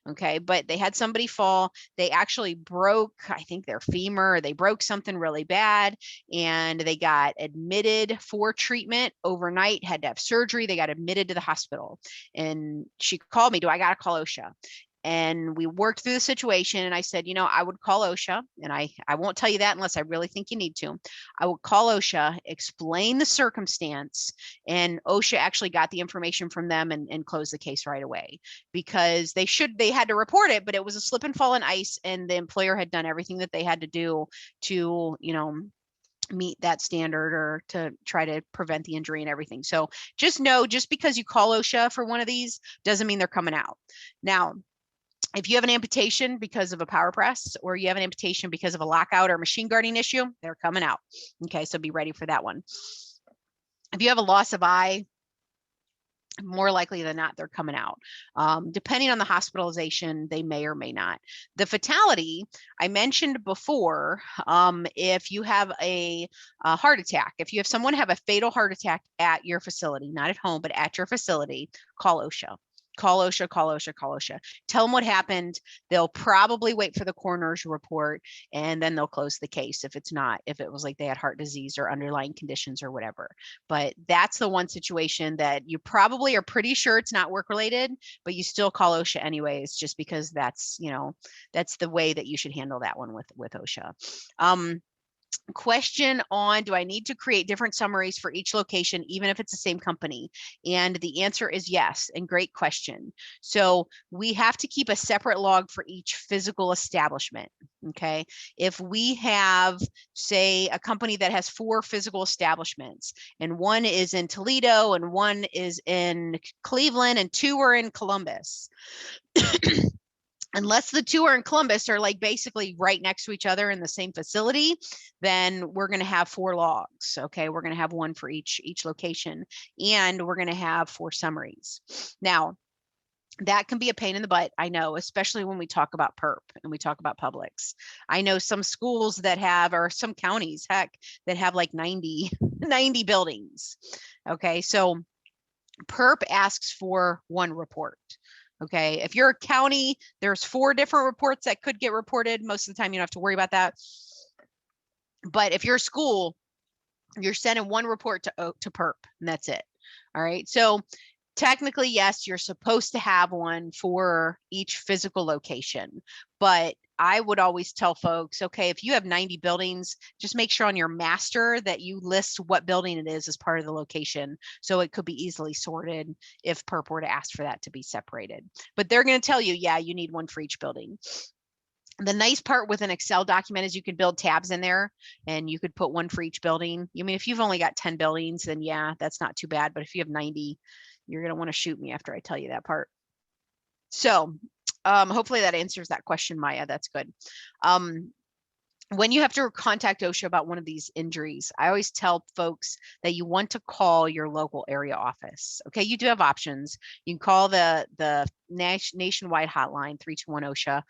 Okay. But they had somebody fall. They actually broke, I think their femur, or they broke something really bad, and they got admitted for treatment overnight, had to have surgery. They got admitted to the hospital, and she called me, do I got to call OSHA? And we worked through the situation, and I said, you know, I would call OSHA, and I won't tell you that unless I really think you need to. I would call OSHA, explain the circumstance, and OSHA actually got the information from them and closed the case right away, because they had to report it, but it was a slip and fall on ice, and the employer had done everything that they had to do to, you know, meet that standard or to try to prevent the injury and everything. So just know, just because you call OSHA for one of these doesn't mean they're coming out. Now, if you have an amputation because of a power press, or you have an amputation because of a lockout or machine guarding issue, they're coming out. Okay, so be ready for that one. If you have a loss of eye, more likely than not, they're coming out. Depending on the hospitalization, they may or may not. The fatality, I mentioned before, if you have a heart attack, if you have someone have a fatal heart attack at your facility, not at home, but at your facility, call OSHA. Call OSHA, call OSHA, call OSHA. Tell them what happened. They'll probably wait for the coroner's report, and then they'll close the case if it was like they had heart disease or underlying conditions or whatever. But that's the one situation that you probably are pretty sure it's not work related, but you still call OSHA anyways, just because that's, you know, that's the way that you should handle that one with OSHA. Question on, do I need to create different summaries for each location, even if it's the same company? And the answer is yes, and great question. So we have to keep a separate log for each physical establishment, okay? If we have, say, a company that has 4 physical establishments, and one is in Toledo, and one is in Cleveland, and 2 are in Columbus, unless the 2 are in Columbus are like basically right next to each other in the same facility, then we're going to have 4 logs. Okay. We're going to have 1 for each location, and we're going to have 4 summaries. Now, that can be a pain in the butt, I know, especially when we talk about PERRP and we talk about publics. I know some schools that have, or some counties, heck, that have like 90 buildings. Okay. So PERRP asks for 1 report. Okay, if you're a county, there's 4 different reports that could get reported. Most of the time, you don't have to worry about that. But if you're a school, you're sending 1 report to PERRP, and that's it. All right, so technically, yes, you're supposed to have 1 for each physical location, but I would always tell folks, okay, if you have 90 buildings, just make sure on your master that you list what building it is as part of the location. So it could be easily sorted if PERRP were to ask for that to be separated. But they're going to tell you, yeah, you need 1 for each building. The nice part with an Excel document is you can build tabs in there, and you could put 1 for each building. I mean, if you've only got 10 buildings, then yeah, that's not too bad. But if you have 90, you're going to want to shoot me after I tell you that part. So hopefully that answers that question, Maya. That's good. when you have to contact OSHA about one of these injuries, I always tell folks that you want to call your local area office. Okay, you do have options. You can call the nationwide hotline 321 OSHA.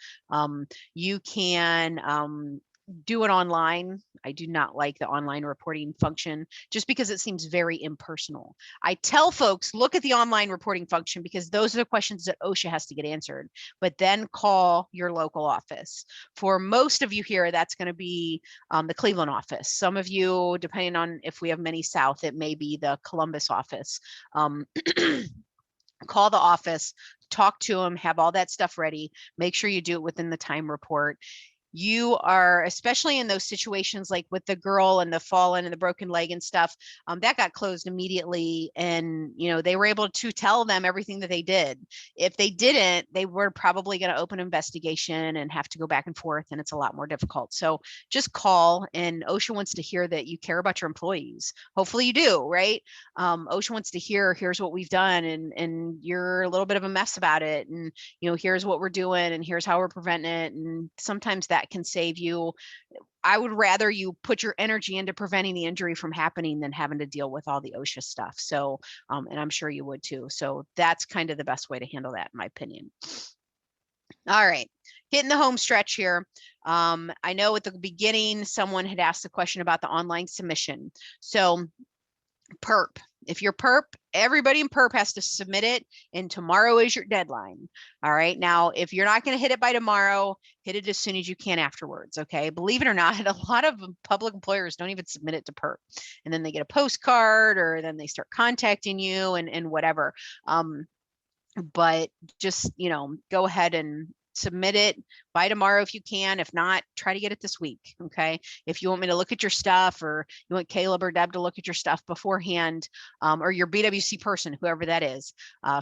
You can do it online. I do not like the online reporting function just because it seems very impersonal. I tell folks, look at the online reporting function because those are the questions that OSHA has to get answered, but then call your local office. For most of you here, that's going to be the Cleveland office. Some of you, depending on if we have many south, it may be the Columbus office. Call the office, talk to them, have all that stuff ready. Make sure you do it within the time report. You are, especially in those situations like with the girl and the fallen and the broken leg and stuff, that got closed immediately. And, you know, they were able to tell them everything that they did. If they didn't, they were probably going to open an investigation and have to go back and forth. And it's a lot more difficult. So just call, and OSHA wants to hear that you care about your employees. Hopefully you do, right? OSHA wants to hear, here's what we've done, and you're a little bit of a mess about it. And, you know, here's what we're doing and here's how we're preventing it. And sometimes that can save you. I would rather you put your energy into preventing the injury from happening than having to deal with all the OSHA stuff. So, and I'm sure you would too. So that's kind of the best way to handle that, in my opinion. All right, hitting the home stretch here. I know at the beginning, someone had asked a question about the online submission. So PERRP. If you're PERRP, everybody in PERRP has to submit it, and tomorrow is your deadline. All right. Now, if you're not going to hit it by tomorrow, hit it as soon as you can afterwards. Okay. Believe it or not, a lot of public employers don't even submit it to PERRP, and then they get a postcard, or then they start contacting you and whatever. But just, you know, go ahead and submit it by tomorrow if you can. If not, try to get it this week. Okay. If you want me to look at your stuff, or you want Caleb or Deb to look at your stuff beforehand, or your BWC person, whoever that is,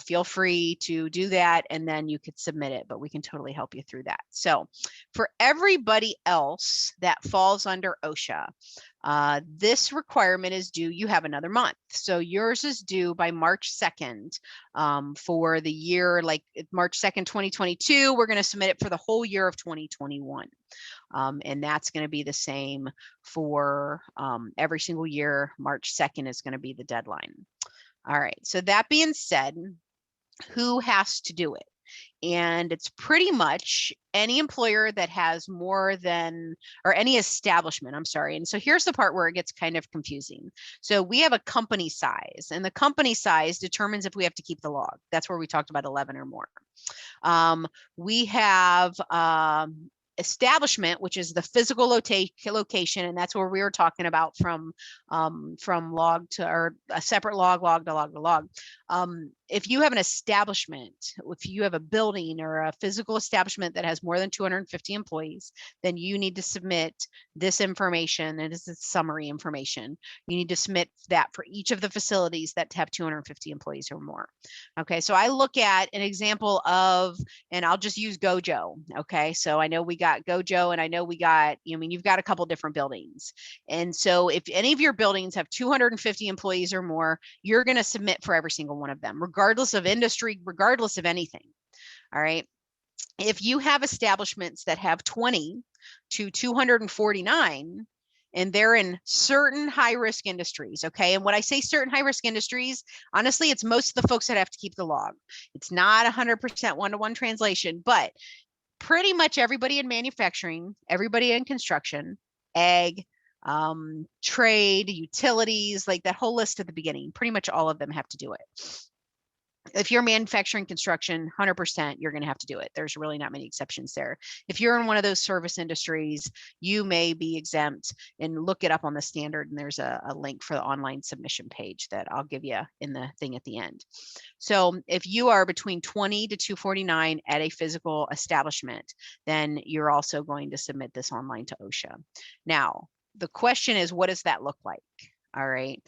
feel free to do that, and then you could submit it, but we can totally help you through that. So for everybody else that falls under OSHA, this requirement is due, you have another month. So yours is due by March 2nd for the year, like March 2nd, 2022, we're going to submit it for the whole year of 2021. And that's going to be the same for every single year. March 2nd is going to be the deadline. All right. So that being said, who has to do it? And it's pretty much any employer that has more than, or any establishment, I'm sorry. And so here's the part where it gets kind of confusing. So we have a company size, and the company size determines if we have to keep the log. That's where we talked about 11 or more. We have establishment, which is the physical location, and that's where we were talking about from log to, or a separate log to log to log. If you have an establishment, if you have a building or a physical establishment that has more than 250 employees, then you need to submit this information, and this is summary information. You need to submit that for each of the facilities that have 250 employees or more. Okay, so I look at an example of, and I'll just use Gojo. Okay, so I know we got Gojo, and I know we got, I mean, you've got a couple different buildings. And so if any of your buildings have 250 employees or more, you're going to submit for every single one of them, regardless of industry, regardless of anything. All right. If you have establishments that have 20 to 249, and they're in certain high-risk industries, okay? And when I say certain high-risk industries, honestly, it's most of the folks that have to keep the log. It's not 100% one-to-one translation, but pretty much everybody in manufacturing, everybody in construction, ag, trade, utilities, like that whole list at the beginning, pretty much all of them have to do it. If you're manufacturing, construction, 100%, you're going to have to do it. There's really not many exceptions there. If you're in one of those service industries, you may be exempt, and look it up on the standard. And there's a link for the online submission page that I'll give you in the thing at the end. So if you are between 20 to 249 at a physical establishment, then you're also going to submit this online to OSHA. Now, the question is, what does that look like? All right.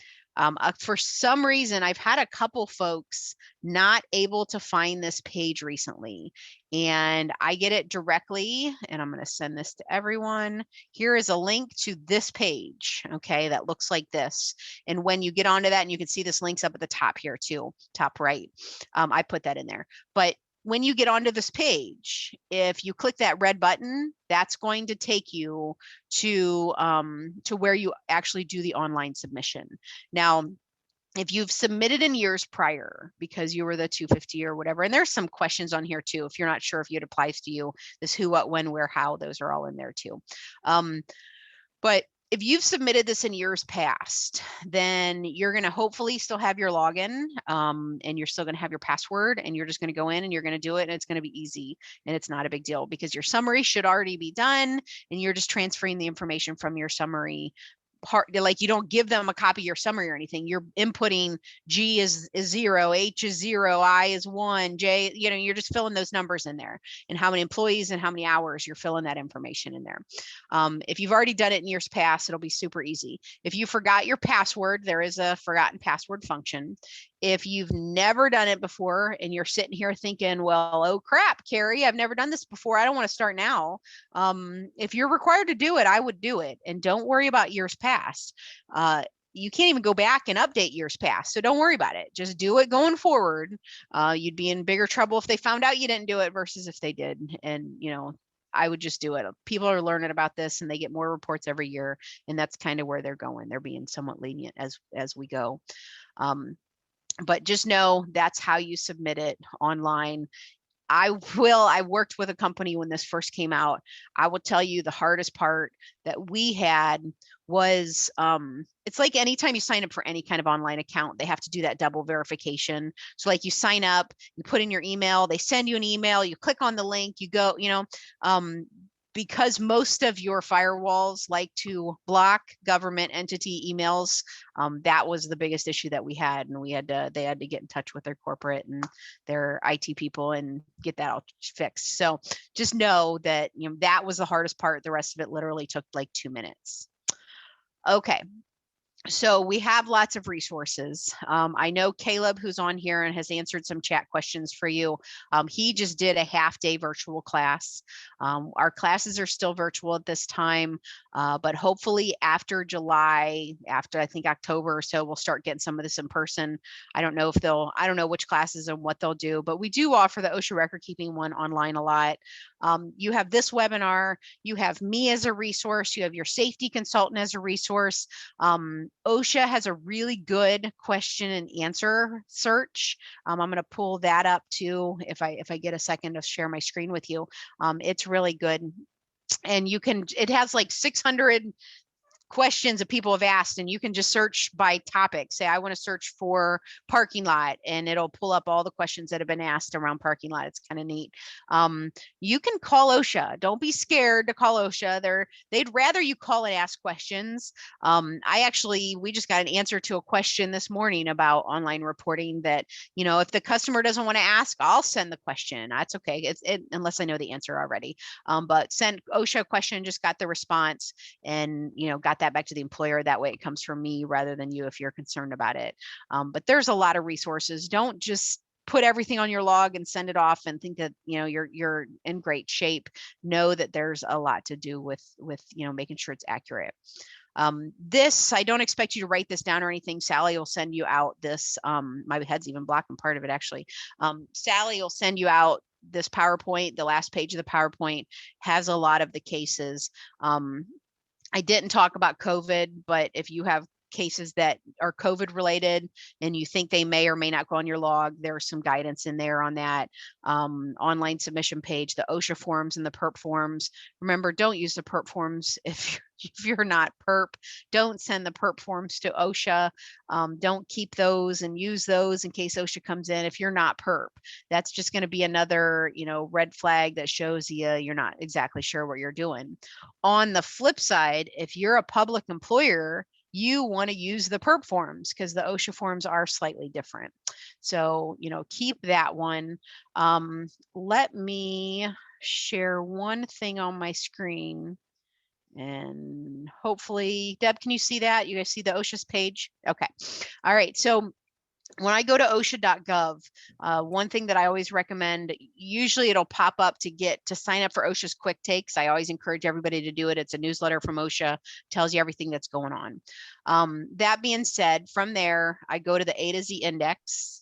For some reason, I've had a couple folks not able to find this page recently, and I get it directly, and I'm going to send this to everyone. Here is a link to this page, okay, that looks like this. And when you get onto that, and you can see this links up at the top here too, top right, I put that in there. But when you get onto this page, if you click that red button, that's going to take you to where you actually do the online submission. Now, if you've submitted in years prior because you were the 250 or whatever, and there's some questions on here too, if you're not sure if it applies to you, this who, what, when, where, how, those are all in there too. But if you've submitted this in years past, then you're going to hopefully still have your login, and you're still going to have your password, and you're just going to go in and you're going to do it, and it's going to be easy, and it's not a big deal because your summary should already be done, and you're just transferring the information from your summary part. Like, you don't give them a copy of your summary or anything. You're inputting G is 0, H is 0, I is 1, J, you're just filling those numbers in there, and how many employees and how many hours, you're filling that information in there. If you've already done it in years past, it'll be super easy. If you forgot your password, there is a forgotten password function. If you've never done it before and you're sitting here thinking, well, oh crap, Cari, I've never done this before, I don't want to start now. If you're required to do it, I would do it. And don't worry about years past. You can't even go back and update years past. So don't worry about it. Just do it going forward. You'd be in bigger trouble if they found out you didn't do it versus if they did. And, I would just do it. People are learning about this and they get more reports every year. And that's kind of where they're going. They're being somewhat lenient as we go. But just know that's how you submit it online. I worked with a company when this first came out. I will tell you the hardest part that we had was, it's like anytime you sign up for any kind of online account, they have to do that double verification. So like you sign up, you put in your email, they send you an email, you click on the link, you go, because most of your firewalls like to block government entity emails, that was the biggest issue that we had, and they had to get in touch with their corporate and their IT people and get that all fixed. So just know that that was the hardest part. The rest of it literally took like 2 minutes. Okay. So we have lots of resources. I know Caleb, who's on here and has answered some chat questions for you. He just did a half-day virtual class. Our classes are still virtual at this time, but hopefully after July, after I think October or so, we'll start getting some of this in person. I don't know which classes and what they'll do, but we do offer the OSHA record keeping one online a lot. You have this webinar, you have me as a resource, you have your safety consultant as a resource. OSHA has a really good question and answer search. I'm going to pull that up too if I get a second to share my screen with you. It's really good. And it has like 600 questions that people have asked, and you can just search by topic. Say, I want to search for parking lot, and it'll pull up all the questions that have been asked around parking lot. It's kind of neat. You can call OSHA. Don't be scared to call OSHA. They'd rather you call and ask questions. We just got an answer to a question this morning about online reporting that, if the customer doesn't want to ask, I'll send the question. That's okay. Unless I know the answer already. But send OSHA a question, just got the response, and, got that back to the employer. That way it comes from me rather than you if you're concerned about it. But there's a lot of resources. Don't just put everything on your log and send it off and think that you're in great shape. Know that there's a lot to do with making sure it's accurate. I don't expect you to write this down or anything. Sally will send you out this. My head's even blocking part of it actually. Sally will send you out this PowerPoint. The last page of the PowerPoint has a lot of the cases. I didn't talk about COVID, but if you have cases that are COVID related and you think they may or may not go on your log, there's some guidance in there on that. Online submission page, the OSHA forms and the PERRP forms. Remember, don't use the PERRP forms if you're not PERRP. Don't send the PERRP forms to OSHA. Don't keep those and use those in case OSHA comes in if you're not PERRP. That's just going to be another, red flag that shows you're not exactly sure what you're doing. On the flip side, if you're a public employer, you want to use the PERRP forms because the OSHA forms are slightly different. So, keep that one. Let me share one thing on my screen. And hopefully, Deb, can you see that? You guys see the OSHA's page? Okay. All right. So when I go to OSHA.gov, one thing that I always recommend, usually it'll pop up to sign up for OSHA's quick takes. I always encourage everybody to do it. It's a newsletter from OSHA, tells you everything that's going on. That being said, from there, I go to the A to Z index.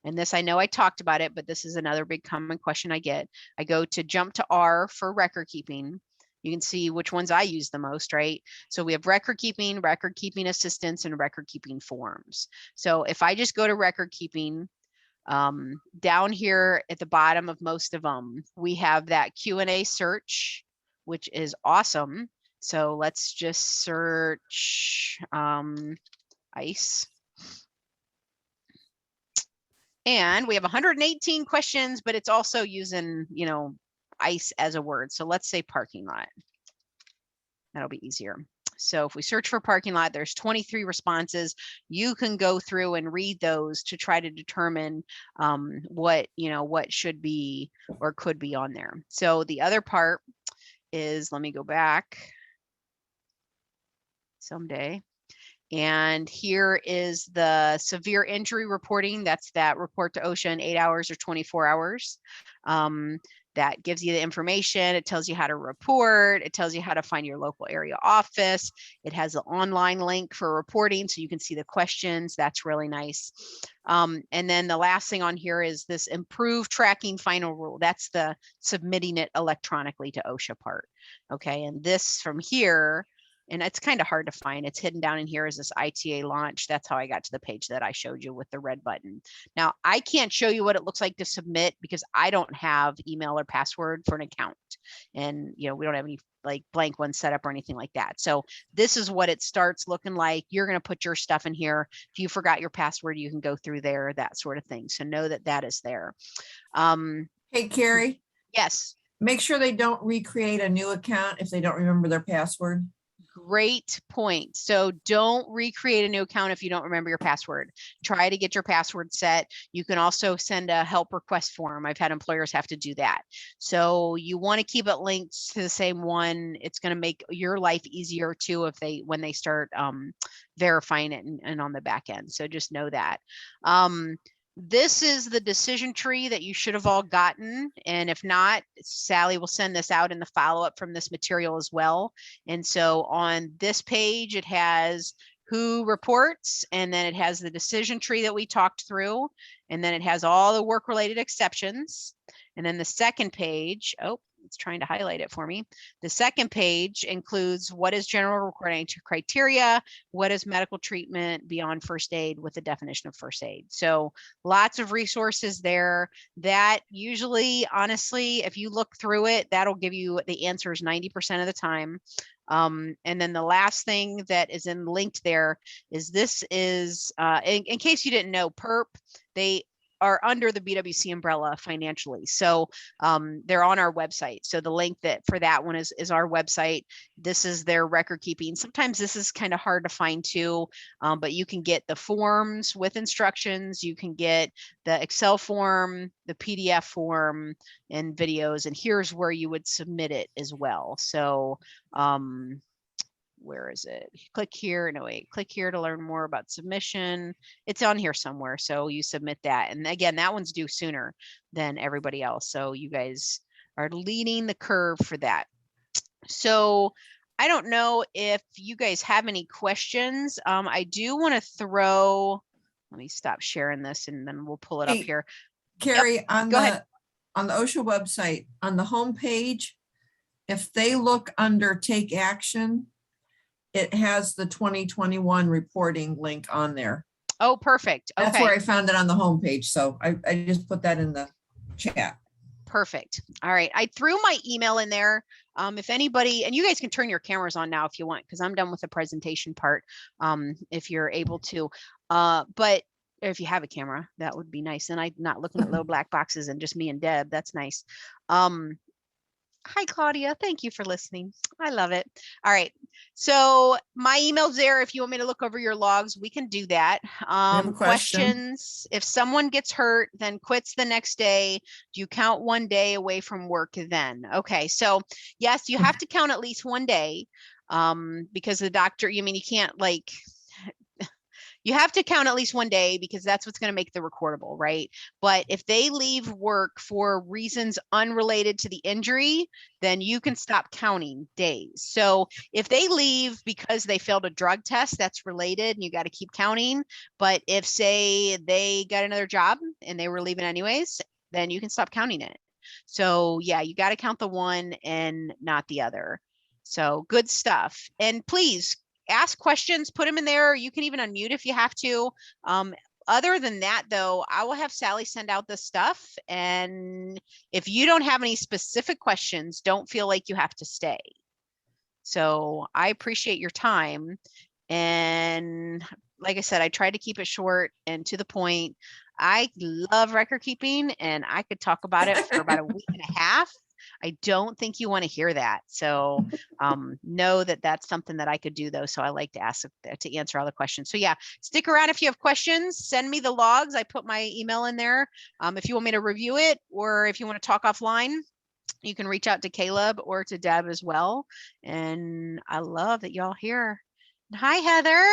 And this, I know I talked about it, but this is another big common question I get. I go to jump to R for record keeping. You can see which ones I use the most, right? So we have record keeping assistance, and record keeping forms. So if I just go to record keeping, down here at the bottom of most of them, we have that Q&A search, which is awesome. So let's just search ICE. And we have 118 questions, but it's also using, you know, ICE as a word. So let's say parking lot. That'll be easier. So if we search for parking lot, there's 23 responses. You can go through and read those to try to determine what should be or could be on there. So the other part is, let me go back someday. And here is the severe injury reporting. That's that report to OSHA in 8 hours or 24 hours. That gives you the information. It tells you how to report. It tells you how to find your local area office. It has an online link for reporting, so you can see the questions. That's really nice. And then the last thing on here is this improved tracking final rule. That's the submitting it electronically to OSHA part. Okay, and this from here, and it's kind of hard to find. It's hidden down in here as this ITA launch. That's how I got to the page that I showed you with the red button. Now, I can't show you what it looks like to submit because I don't have email or password for an account. And, you know, we don't have any like blank ones set up or anything like that. So this is what it starts looking like. You're going to put your stuff in here. If you forgot your password, you can go through there, that sort of thing. So know that that is there. Hey, Cari. Yes. Make sure they don't recreate a new account if they don't remember their password. Great point. So don't recreate a new account if you don't remember your password. Try to get your password set. You can also send a help request form. I've had employers have to do that. So you want to keep it linked to the same one. It's going to make your life easier too if when they start verifying it and on the back end. So just know that. This is the decision tree that you should have all gotten. And if not, Sally will send this out in the follow-up from this material as well. And so on this page, it has who reports, and then it has the decision tree that we talked through. And then it has all the work-related exceptions. And then the second page, oh, it's trying to highlight it for me. The second page includes what is general recording criteria, what is medical treatment beyond first aid with the definition of first aid. So lots of resources there that usually, honestly, if you look through it, that'll give you the answers 90% of the time. And then the last thing that is linked there is this is, in case you didn't know, PERRP, they are under the BWC umbrella financially. So they're on our website. So the link for that one is our website. This is their record keeping. Sometimes this is kind of hard to find too, but you can get the forms with instructions. You can get the Excel form, the PDF form, and videos. And here's where you would submit it as well. So where is it? Click here. No, wait, click here to learn more about submission. It's on here somewhere. So you submit that. And again, that one's due sooner than everybody else. So you guys are leading the curve for that. So I don't know if you guys have any questions. I do want to throw, let me stop sharing this and then we'll pull it up here. Cari, Yep. on the OSHA website, on the home page, if they look under take action, it has the 2021 reporting link on there. Oh, perfect. Okay. That's where I found it on the homepage. So I just put that in the chat. Perfect. All right. I threw my email in there. If anybody, and you guys can turn your cameras on now if you want, because I'm done with the presentation part. If you're able to, but if you have a camera, that would be nice. And I'm not looking at little black boxes and just me and Deb. That's nice. Hi, Claudia. Thank you for listening. I love it. All right. So my email's there. If you want me to look over your logs, we can do that. have a question. Questions. If someone gets hurt, then quits the next day, do you count 1 day away from work then? Okay. So yes, you have to count at least 1 day because the doctor, you can't You have to count at least one day because that's what's going to make the recordable, right? But if they leave work for reasons unrelated to the injury, then you can stop counting days. So if they leave because they failed a drug test, that's related and you got to keep counting. But if, say, they got another job and they were leaving anyways, then you can stop counting it. So yeah, you got to count the one and not the other. So good stuff. And please ask questions, put them in there. You can even unmute if you have to. Other than that, though, I will have Sally send out this stuff. And if you don't have any specific questions, don't feel like you have to stay. So I appreciate your time. And like I said, I tried to keep it short and to the point. I love record keeping and I could talk about it for about a week and a half. I don't think you want to hear that. So know that that's something that I could do though. So I like to ask to answer all the questions. So yeah, stick around if you have questions, send me the logs. I put my email in there. If you want me to review it or if you want to talk offline, you can reach out to Caleb or to Deb as well. And I love that y'all here. Hi, Heather.